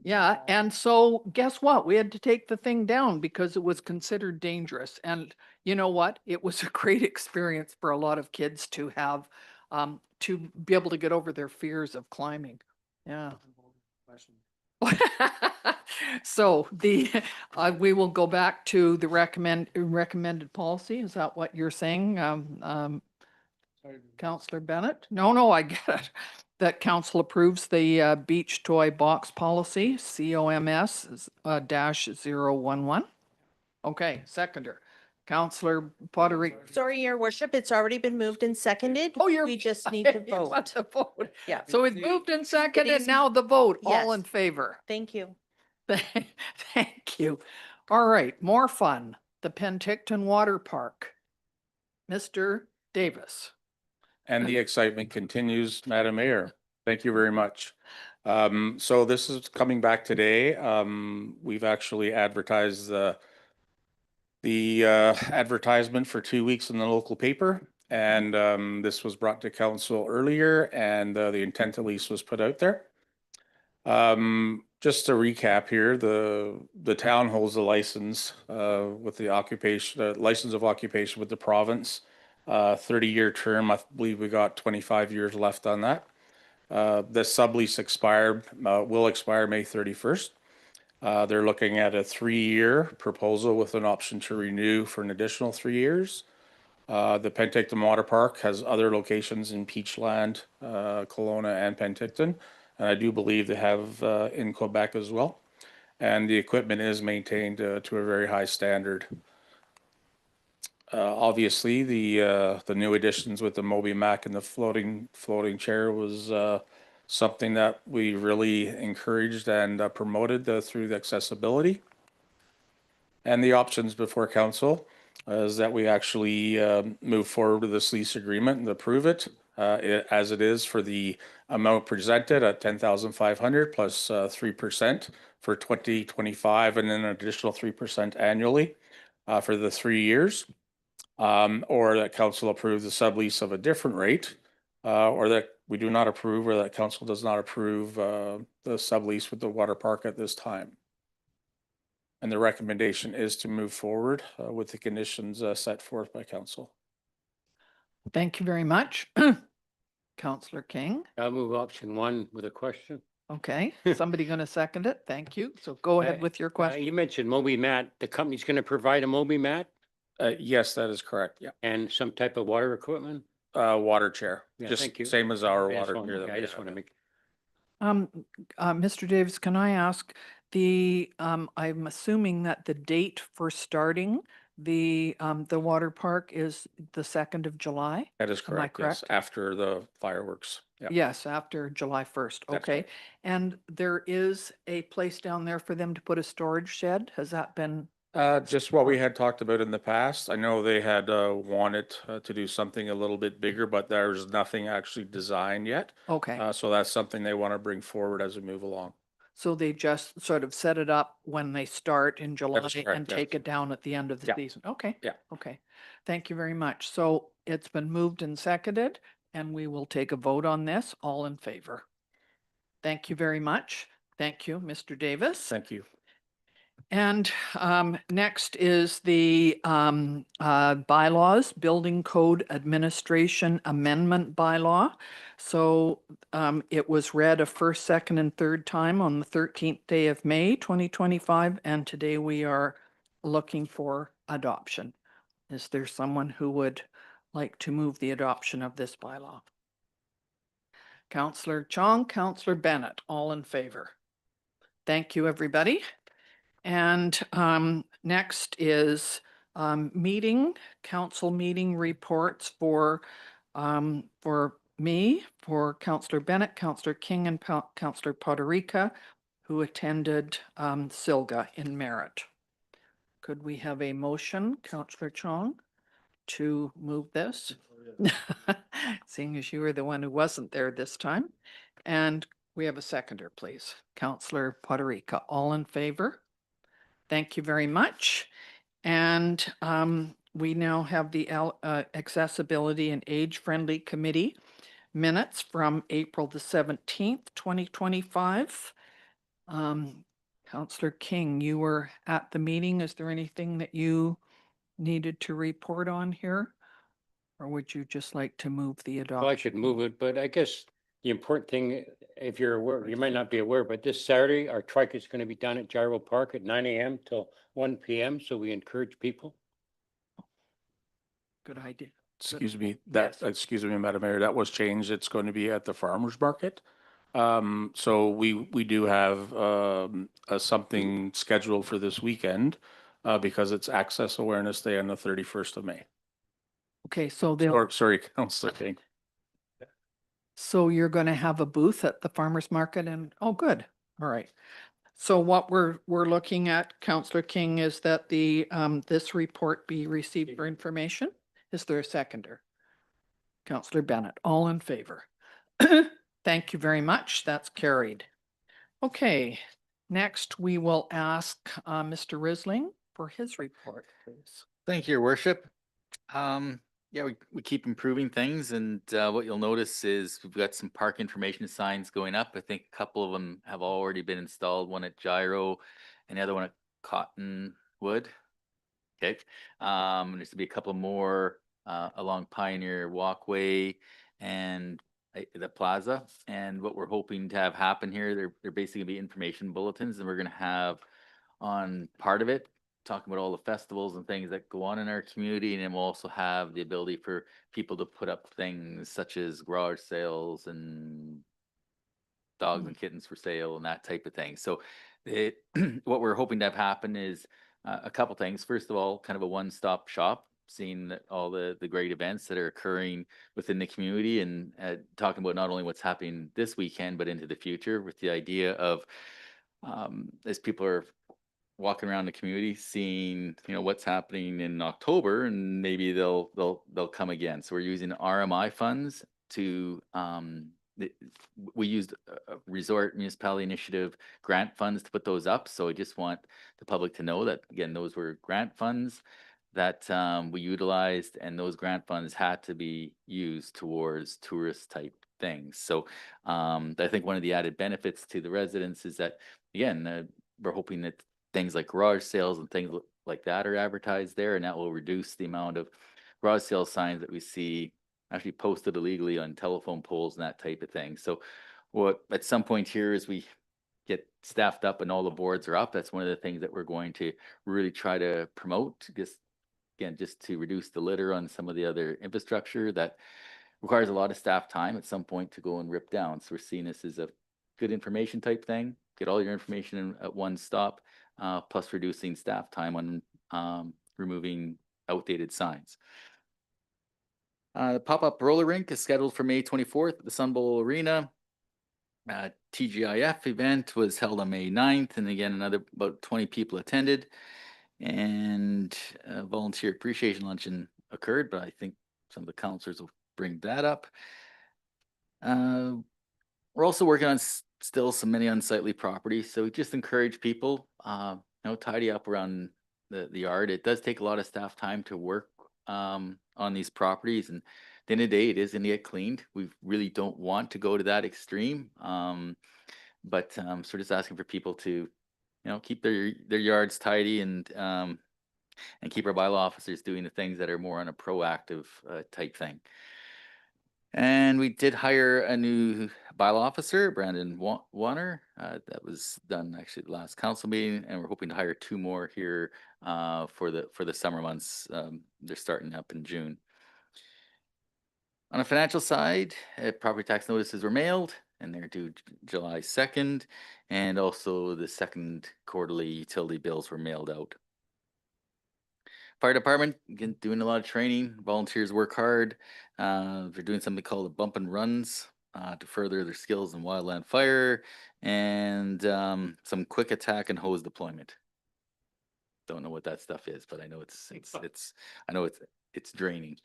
Yeah, and so guess what? We had to take the thing down because it was considered dangerous. And you know what? It was a great experience for a lot of kids to have, to be able to get over their fears of climbing. Yeah. So we will go back to the recommended policy. Is that what you're saying? Counselor Bennett? No, I get it. That council approves the beach toy box policy, COMS -011. Okay, seconder. Counselor Pottery. Sorry, your worship, it's already been moved and seconded. Oh, We just need to You want vote. the vote. Yeah. So it's moved and seconded, Please. now the vote, all Yes. in favor. Thank you. Thank you. All right, more fun. The Penticton Water Park. Mr. Davis. And the excitement continues, Madam Mayor. Thank you very much. So this is coming back today. We've actually advertised the advertisement for 2 weeks in the local paper. And this was brought to council earlier, and the intent at least was put out there. Just to recap here, the town holds a license with the occupation, license of occupation with the province. 30-year term. I believe we got 25 years left on that. The sublease will expire May 31st. They're looking at a 3-year proposal with an option to renew for an additional 3 years. The Penticton Water Park has other locations in Peachland, Kelowna, and Penticton, and I do believe they have in Quebec as well. And the equipment is maintained to a very high standard. Obviously, the new additions with the Moby Mac and the floating chair was something that we really encouraged and promoted through the accessibility. And the options before council is that we actually move forward with this lease agreement and approve it as it is for the amount presented at 10,500 plus 3% for 2025, and then an additional 3% annually for the 3 years. Or that council approves the sublease of a different rate, or that we do not approve, or that council does not approve the sublease with the water park at this time. And the recommendation is to move forward with the conditions set forth by council. Thank you very much. Counselor King. I'll move option 1 with a question. Okay, somebody going to second it? Thank you. So go ahead with your question. You mentioned Moby Mat. The company's going to provide a Moby Mat Yes, that is correct. Yeah. and some type of water equipment? Water chair, Yeah, just thank you. same as our I just water wanna- chair. that I we just have. want to make, Mr. Davis, can I ask I'm assuming that the date for starting the water park is the 2nd of July? That is Am I correct, yes, correct? after the fireworks. Yeah. Yes, after July 1st. That's Okay. correct. And there is a place down there for them to put a storage shed? Has that been? Just what we had talked about in the past. I know they had wanted to do something a little bit bigger, but there's nothing actually designed yet. Okay. So that's something they want to bring forward as we move along. So they just sort of set it up when they start in July correct, and yes. take it down at the end of the Yeah. season? Okay. Yeah. Okay. Thank you very much. So it's been moved and seconded, and we will take a vote on this. All in favor? Thank you very much. Thank you, Mr. Davis. Thank you. And next is the bylaws, Building Code Administration Amendment Bylaw. So it was read a first, second, and third time on the 13th day of May, 2025, and today we are looking for adoption. Is there someone who would like to move the adoption of this bylaw? Councillor Chong, Councillor Bennett, all in favor. Thank you, everybody. And next is council meeting reports for me, for Councillor Bennett, Councillor King, and Councillor Poderica, who attended Silga in Merritt. Could we have a motion, Councillor Chong, to move this? Seeing as you were the one who wasn't there this time. And we have a seconder, please. Councillor Poderica, all in favor? Thank you very much. And we now have the Accessibility and Age-Friendly Committee minutes from April the 17th, 2025. Councillor King, you were at the meeting. Is there anything that you needed to report on here? Or would you just like to move the adoption? Well, I could move it, but I guess the important thing, if you're aware, you might not be aware, but this Saturday, our trike is going to be down at Gyro Park at 9 a.m. till 1 p.m. So we encourage people. Good idea. Excuse me, Yes. excuse me, Madam Mayor, that was changed. It's going to be at the farmer's market. So we do have something scheduled for this weekend because it's Access Awareness Day on the 31st of May. Okay, so they'll. Sorry, Councillor King. So you're going to have a booth at the farmer's market and, oh, good. All right. So what we're looking at, Councillor King, is that the, this report be received for information. Is there a seconder? Councillor Bennett, all in favor? Thank you very much. That's carried. Okay, next we will ask Mr. Risling for his report, please. Thank you, Your Worship. Yeah, we keep improving things, and what you'll notice is we've got some park information signs going up. I think a couple of them have already been installed, one at Gyro and the other one at Cottonwood. Okay, there's to be a couple more along Pioneer Walkway and the plaza. And what we're hoping to have happen here, they're basically gonna be information bulletins, and we're gonna have on part of it talking about all the festivals and things that go on in our community, and then we'll also have the ability for people to put up things such as garage sales and dogs and kittens for sale and that type of thing. So it what we're hoping to have happen is a couple things. First of all, kind of a one-stop shop, seeing all the great events that are occurring within the community, and talking about not only what's happening this weekend but into the future, with the idea of as people are walking around the community, seeing what's happening in October, and maybe they'll come again. So we're using RMI funds to we used a resort municipality initiative grant funds to put those up. So I just want the public to know that, again, those were grant funds that we utilized, and those grant funds had to be used towards tourist type things. So I think one of the added benefits to the residents is that, again, we're hoping that things like garage sales and things like that are advertised there, and that will reduce the amount of garage sale signs that we see actually posted illegally on telephone poles and that type of thing. So what at some point here, as we get staffed up and all the boards are up, that's one of the things that we're going to really try to promote, just to reduce the litter on some of the other infrastructure that requires a lot of staff time at some point to go and rip down. So we're seeing this as a good information type thing, get all your information in at one stop, plus reducing staff time on removing outdated signs. The pop-up roller rink is scheduled for May 24th at the Sun Bowl Arena. TGIF event was held on May 9th, and again, another about 20 people attended. And a volunteer appreciation luncheon occurred, but I think some of the counselors will bring that up. We're also working on still some many unsightly properties, so we just encourage people, tidy up around the yard. It does take a lot of staff time to work on these properties, and at the end of the day, it is going to get cleaned. We really don't want to go to that extreme, but so we're just asking for people to, keep their yards tidy and keep our bylaw officers doing the things that are more on a proactive type thing. And we did hire a new bylaw officer, Brandon Warner. That was done actually at the last council meeting, and we're hoping to hire 2 more here for the summer months. They're starting up in June. On a financial side, property tax notices were mailed, and they're due July 2nd, and also the second quarterly utility bills were mailed out. Fire department, again, doing a lot of training. Volunteers work hard. They're doing something called the bump and runs to further their skills in wildland fire, and some quick attack and hose deployment. Don't know what that stuff is, but I know it's draining.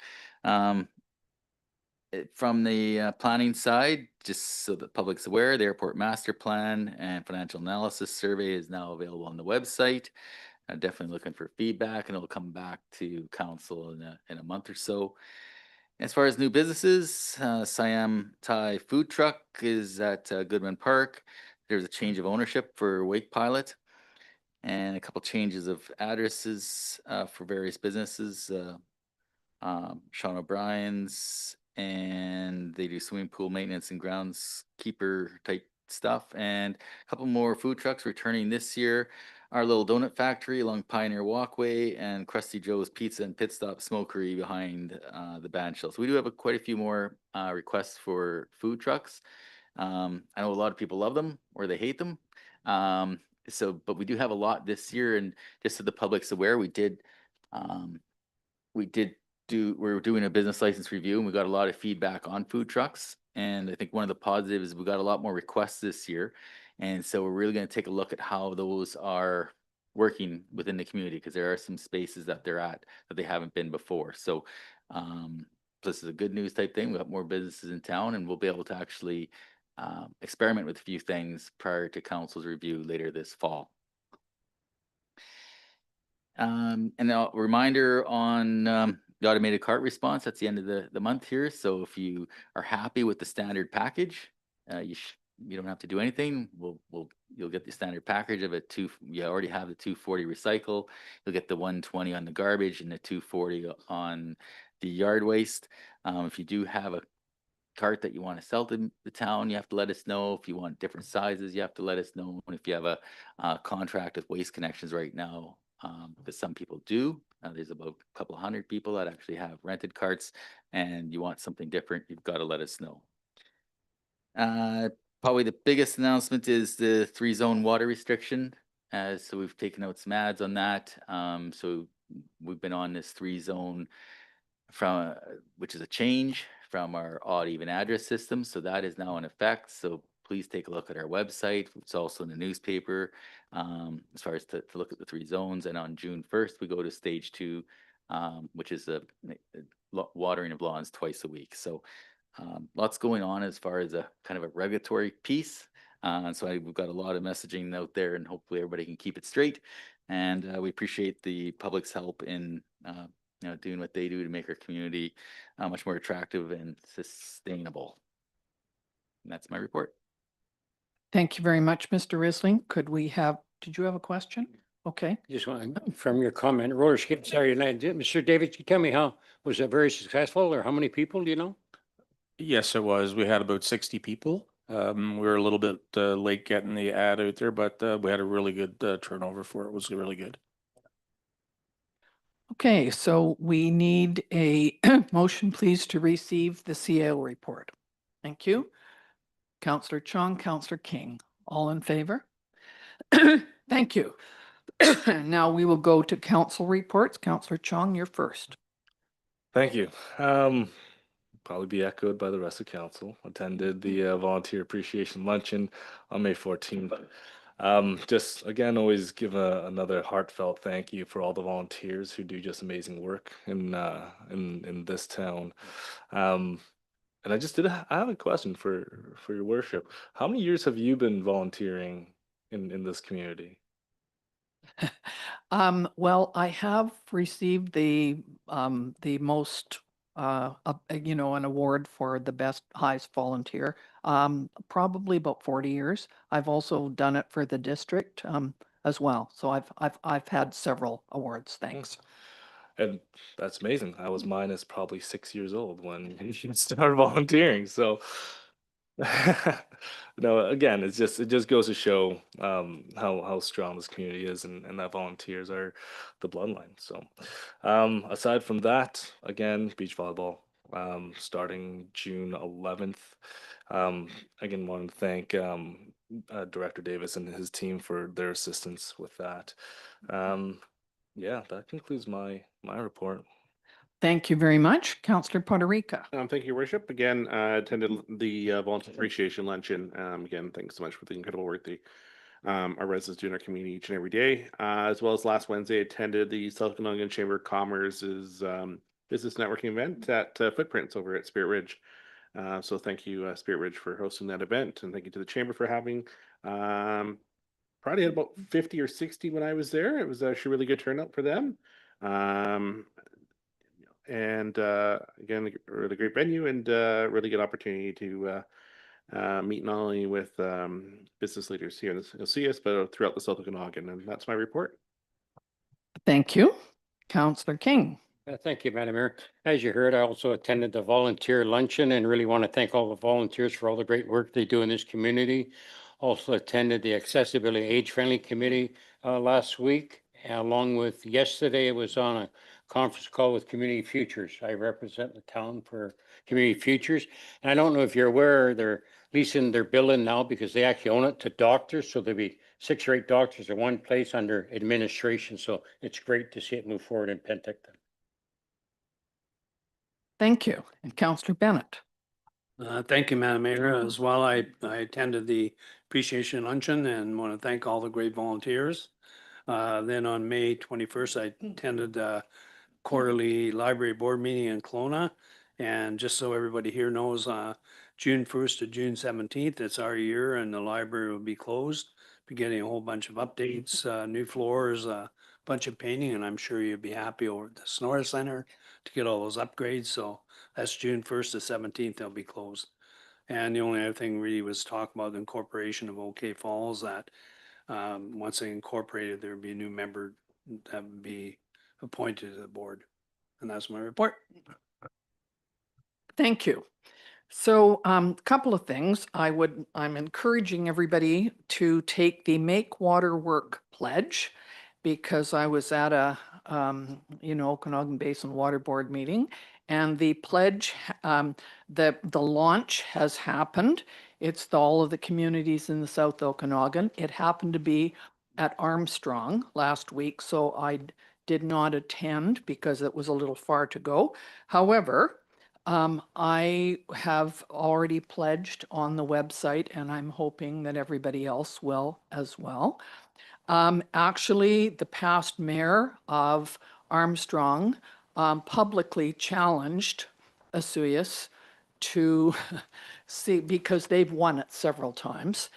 From the planning side, just so the public's aware, the airport master plan and financial analysis survey is now available on the website. I'm definitely looking for feedback, and it'll come back to council in a month or so. As far as new businesses, Siam Thai food truck is at Goodman Park. There's a change of ownership for Wake Pilot, and a couple changes of addresses for various businesses. Sean O'Brien's, and they do swimming pool maintenance and groundskeeper type stuff, and a couple more food trucks returning this year. Our little donut factory along Pioneer Walkway, and Krusty Joe's Pizza and Pit Stop Smokery behind the band shell. So we do have quite a few more requests for food trucks. I know a lot of people love them or they hate them. But we do have a lot this year, and just so the public's aware, we're doing a business license review, and we got a lot of feedback on food trucks. And I think one of the positives is we got a lot more requests this year. And so we're really going to take a look at how those are working within the community, because there are some spaces that they're at that they haven't been before. So this is a good news type thing. We have more businesses in town, and we'll be able to actually experiment with a few things prior to council's review later this fall. And a reminder on the automated cart response. That's the end of the month here. So if you are happy with the standard package, you don't have to do anything. You'll get the standard package of it. You already have the 240 recycle. You'll get the 120 on the garbage and the 240 on the yard waste. If you do have a cart that you want to sell to the town, you have to let us know. If you want different sizes, you have to let us know. And if you have a contract with Waste Connections right now, because some people do, there's about a couple hundred people that actually have rented carts, and you want something different, you've got to let us know. Probably the biggest announcement is the 3-zone water restriction. So we've taken out some ads on that. So we've been on this 3-zone which is a change from our odd even address system. So that is now in effect. So please take a look at our website. It's also in the newspaper as far as to look at the 3 zones. And on June 1st, we go to stage 2, which is a watering of lawns twice a week. So lots going on as far as a kind of a regulatory piece. So we've got a lot of messaging out there, and hopefully everybody can keep it straight. And we appreciate the public's help in doing what they do to make our community much more attractive and sustainable. And that's my report. Thank you very much, Mr. Risling. Did you have a question? Okay. Just want, from your comment, roller skate Saturday night, Mr. David, can you tell me was that very successful, or how many people, do you know? Yes, it was. We had about 60 people. We were a little bit late getting the ad out there, but we had a really good turnover for it. It was really good. Okay, so we need a motion, please, to receive the CAO report. Thank you. Councillor Chong, Councillor King, all in favor? Thank you. Now we will go to council reports. Councillor Chong, you're first. Thank you. Probably be echoed by the rest of council. Attended the volunteer appreciation luncheon on May 14th. Just again, always give another heartfelt thank you for all the volunteers who do just amazing work in this town. And I have a question for your worship. How many years have you been volunteering in this community? Well, I have received the most, an award for the best highest volunteer, probably about 40 years. I've also done it for the district, as well. So I've had several awards. Thanks. And that's amazing. I was minus probably 6 years old when you started volunteering. So no, again, it just goes to show how strong this community is and that volunteers are the bloodline. So aside from that, again, beach volleyball starting June 11th. Again, want to thank Director Davis and his team for their assistance with that. Yeah, that concludes my report. Thank you very much. Councillor Poderica. Thank you, Your Worship. Again, attended the volunteer appreciation luncheon. Again, thanks so much for the incredible work our residents do in our community each and every day. As well as last Wednesday, attended the South Okanagan Chamber of Commerce's business networking event at Footprints over at Spirit Ridge. So thank you, Spirit Ridge, for hosting that event, and thank you to the Chamber for having. Probably had about 50 or 60 when I was there. It was actually a really good turnout for them. And again, a really great venue and really good opportunity to meet not only with business leaders here in the OCS, but throughout the South Okanagan. And that's my report. Thank you. Councillor King. Thank you, Madam Mayor. As you heard, I also attended the volunteer luncheon and really want to thank all the volunteers for all the great work they do in this community. Also attended the Accessibility Age-Friendly Committee last week, along with yesterday. I was on a conference call with Community Futures. I represent the town for Community Futures. And I don't know if you're aware, they're leasing their building now because they actually own it to doctors. So there'll be 6 or 8 doctors in one place under administration. So it's great to see it move forward in Penticton. Thank you. And Councillor Bennett. Thank you, Madam Mayor. As well, I attended the appreciation luncheon and want to thank all the great volunteers. Then on May 21st, I attended the quarterly library board meeting in Kelowna. And just so everybody here knows, June 1st to June 17th, it's our year and the library will be closed. Be getting a whole bunch of updates, new floors, a bunch of painting, and I'm sure you'll be happy over at the Sonora Center to get all those upgrades. So that's June 1st to 17th, they'll be closed. And the only other thing really was talk about the incorporation of OK Falls, that once they incorporated, there would be a new member that would be appointed to the board. And that's my report. Thank you. So a couple of things. I'm encouraging everybody to take the Make Water Work pledge, because I was at a Okanagan Basin Water Board meeting, and the pledge, the launch has happened. It's all of the communities in the South Okanagan. It happened to be at Armstrong last week, so I did not attend because it was a little far to go. However, I have already pledged on the website, and I'm hoping that everybody else will as well. Actually, the past mayor of Armstrong publicly challenged Osoyoos to see, because they've won it several times.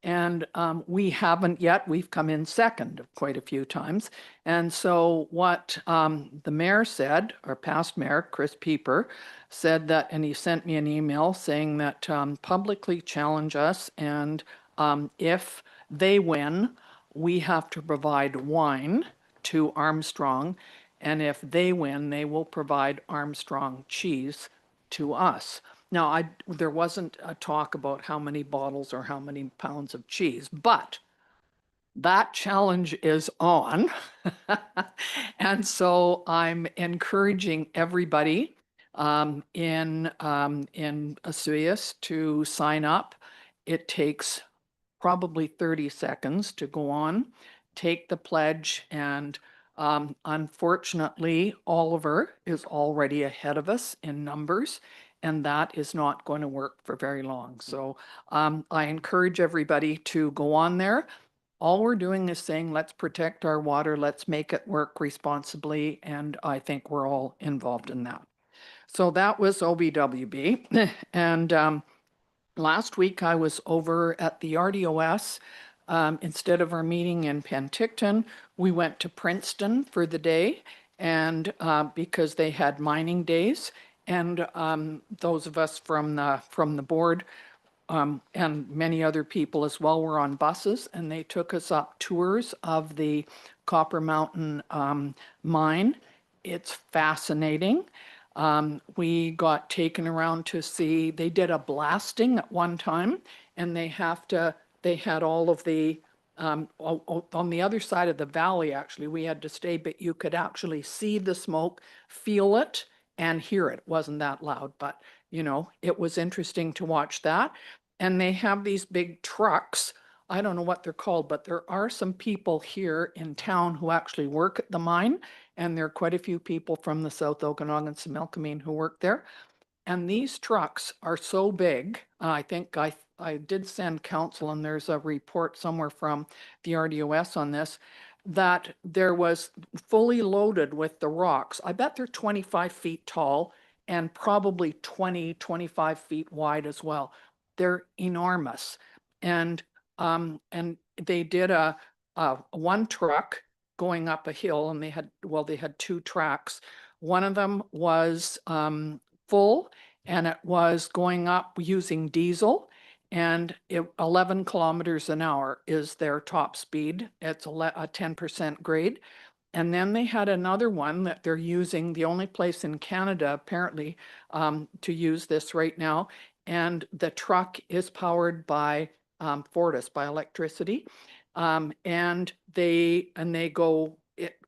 And we haven't yet. We've come in second quite a few times. And so what the mayor said, or past mayor, Chris Pieper, said that, and he sent me an email saying that publicly challenge us, and if they win, we have to provide wine to Armstrong. And if they win, they will provide Armstrong cheese to us. Now, there wasn't a talk about how many bottles or how many pounds of cheese, but that challenge is on. And so I'm encouraging everybody in Osoyoos to sign up. It takes probably 30 seconds to go on take the pledge. And unfortunately, Oliver is already ahead of us in numbers, and that is not going to work for very long. So I encourage everybody to go on there. All we're doing is saying, let's protect our water, let's make it work responsibly, and I think we're all involved in that. So that was OBWB. And last week I was over at the RDOS. Instead of our meeting in Penticton, we went to Princeton for the day, and because they had mining days. And those of us from the board and many other people as well were on buses, and they took us up tours of the Copper Mountain mine. It's fascinating. We got taken around to see, they did a blasting at one time, and they had all of the, on the other side of the valley, actually, we had to stay, but you could actually see the smoke, feel it, and hear it. It wasn't that loud, but you know, it was interesting to watch that. And they have these big trucks. I don't know what they're called, but there are some people here in town who actually work at the mine. And there are quite a few people from the South Okanagan, Similkameen who work there. And these trucks are so big. I think I did send council, and there's a report somewhere from the RDOS on this, that there was fully loaded with the rocks. I bet they're 25 feet tall and probably 25 feet wide as well. They're enormous. And they did a one truck going up a hill, and they had two tracks. One of them was full, and it was going up using diesel, and 11 kilometers an hour is their top speed. It's a 10% grade. And then they had another one that they're using, the only place in Canada apparently to use this right now. And the truck is powered by Fortis, by electricity. And they go,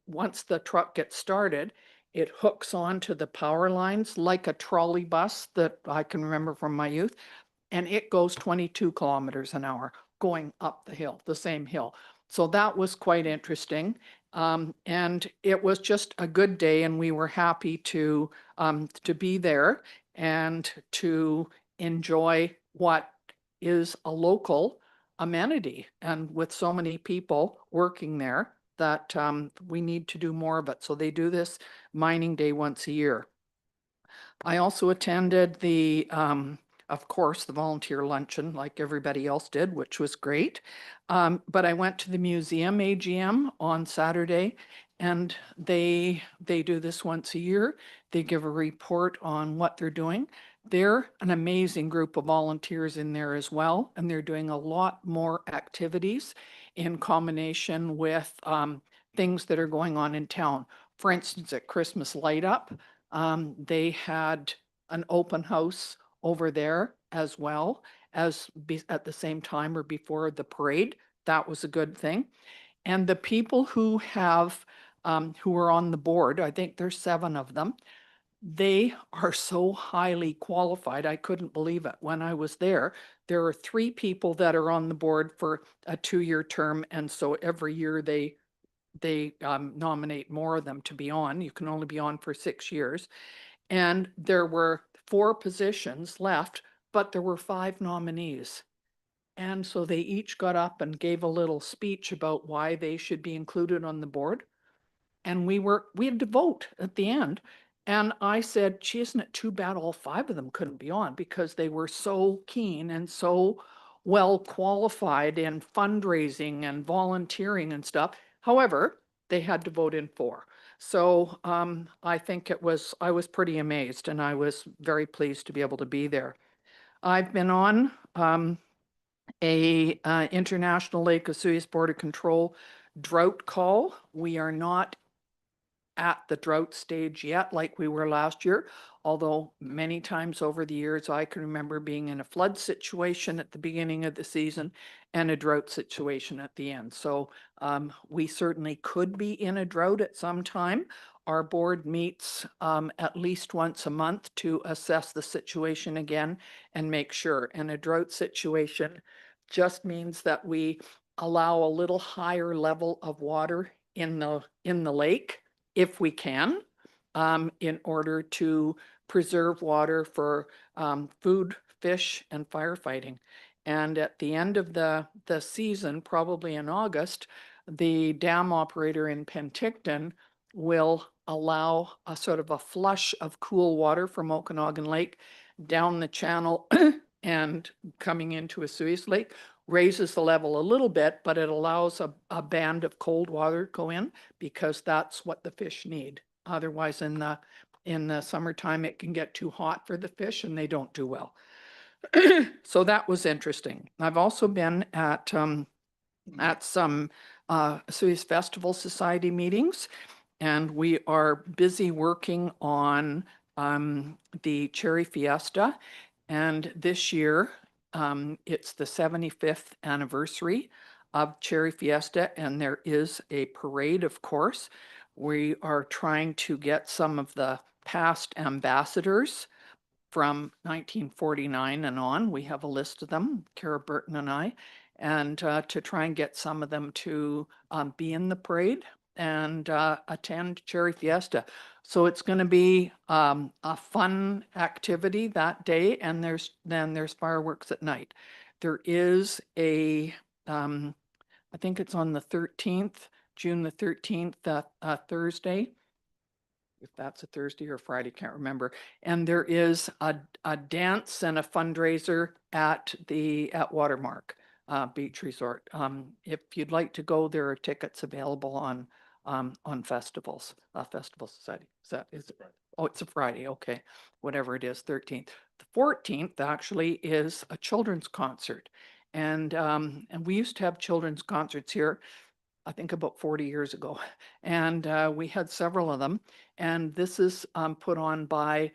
once the truck gets started, it hooks onto the power lines like a trolley bus that I can remember from my youth. And it goes 22 kilometers an hour going up the hill, the same hill. So that was quite interesting. And it was just a good day, and we were happy to be there and to enjoy what is a local amenity. And with so many people working there, that we need to do more of it. So they do this mining day once a year. I also attended the, of course, the volunteer luncheon like everybody else did, which was great. But I went to the museum AGM on Saturday, and they do this once a year. They give a report on what they're doing. They're an amazing group of volunteers in there as well, and they're doing a lot more activities in combination with things that are going on in town. For instance, at Christmas Light Up, they had an open house over there as well as at the same time or before the parade. That was a good thing. And the people who have who are on the board, I think there's 7 of them, they are so highly qualified. I couldn't believe it. When I was there, there are 3 people that are on the board for a 2-year term. And so every year they nominate more of them to be on. You can only be on for 6 years. And there were 4 positions left, but there were 5 nominees. And so they each got up and gave a little speech about why they should be included on the board. And we had to vote at the end. And I said, gee, isn't it too bad all 5 of them couldn't be on, because they were so keen and so well qualified in fundraising and volunteering and stuff. However, they had to vote in 4. So I think I was pretty amazed, and I was very pleased to be able to be there. I've been on a International Lake Osoyoos Border Control drought call. We are not at the drought stage yet like we were last year, although many times over the years I can remember being in a flood situation at the beginning of the season and a drought situation at the end. So we certainly could be in a drought at some time. Our board meets at least once a month to assess the situation again and make sure. And a drought situation just means that we allow a little higher level of water in the lake if we can, in order to preserve water for food, fish, and firefighting. And at the end of the season, probably in August, the dam operator in Penticton will allow a sort of a flush of cool water from Okanagan Lake down the channel and coming into Osoyoos Lake, raises the level a little bit, but it allows a band of cold water to go in because that's what the fish need. Otherwise, in the summertime, it can get too hot for the fish and they don't do well. So that was interesting. I've also been at some Osoyoos Festival Society meetings, and we are busy working on the Cherry Fiesta. And this year, it's the 75th anniversary of Cherry Fiesta, and there is a parade, of course. We are trying to get some of the past ambassadors from 1949 and on. We have a list of them, Kara Burton and I, and to try and get some of them to be in the parade and attend Cherry Fiesta. So it's going to be a fun activity that day, and there's fireworks at night. There is I think it's on the 13th, June the 13th, Thursday. If that's a Thursday or Friday, can't remember. And there is a dance and a fundraiser at Watermark Beach Resort. If you'd like to go, there are tickets available on festivals, Festival Society. Oh, it's a Friday. Okay, whatever it is, 13th. The 14th actually is a children's concert, and we used to have children's concerts here, I think about 40 years ago, and we had several of them. And this is put on by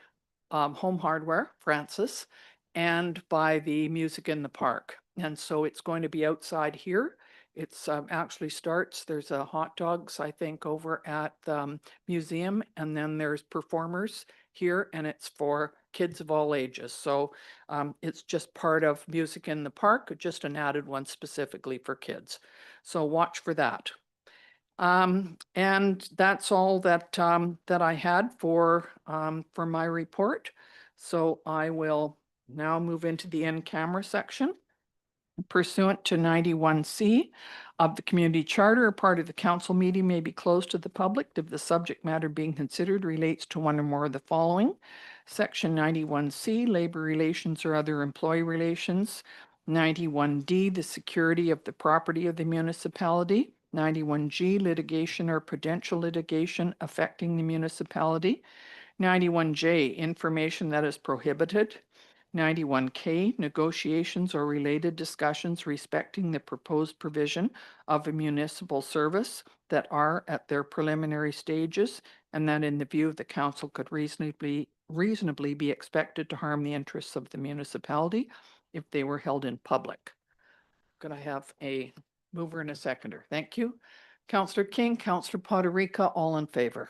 Home Hardware, Francis, and by the Music in the Park. And so it's going to be outside here. It's actually starts, there's a hot dogs, I think, over at the museum, and then there's performers here, and it's for kids of all ages. So it's just part of Music in the Park, just an added one specifically for kids. So watch for that. And that's all that that I had for my report. So I will now move into the in-camera section. Pursuant to 91C of the Community Charter, a part of the council meeting may be closed to the public if the subject matter being considered relates to one or more of the following. Section 91C, labor relations or other employee relations. 91D, the security of the property of the municipality. 91G, litigation or prudential litigation affecting the municipality. 91J, information that is prohibited. 91K, negotiations or related discussions respecting the proposed provision of a municipal service that are at their preliminary stages and that in the view of the council could reasonably be expected to harm the interests of the municipality if they were held in public. Could I have a mover and a seconder? Thank you. Councillor King, Councillor Poderica, all in favor.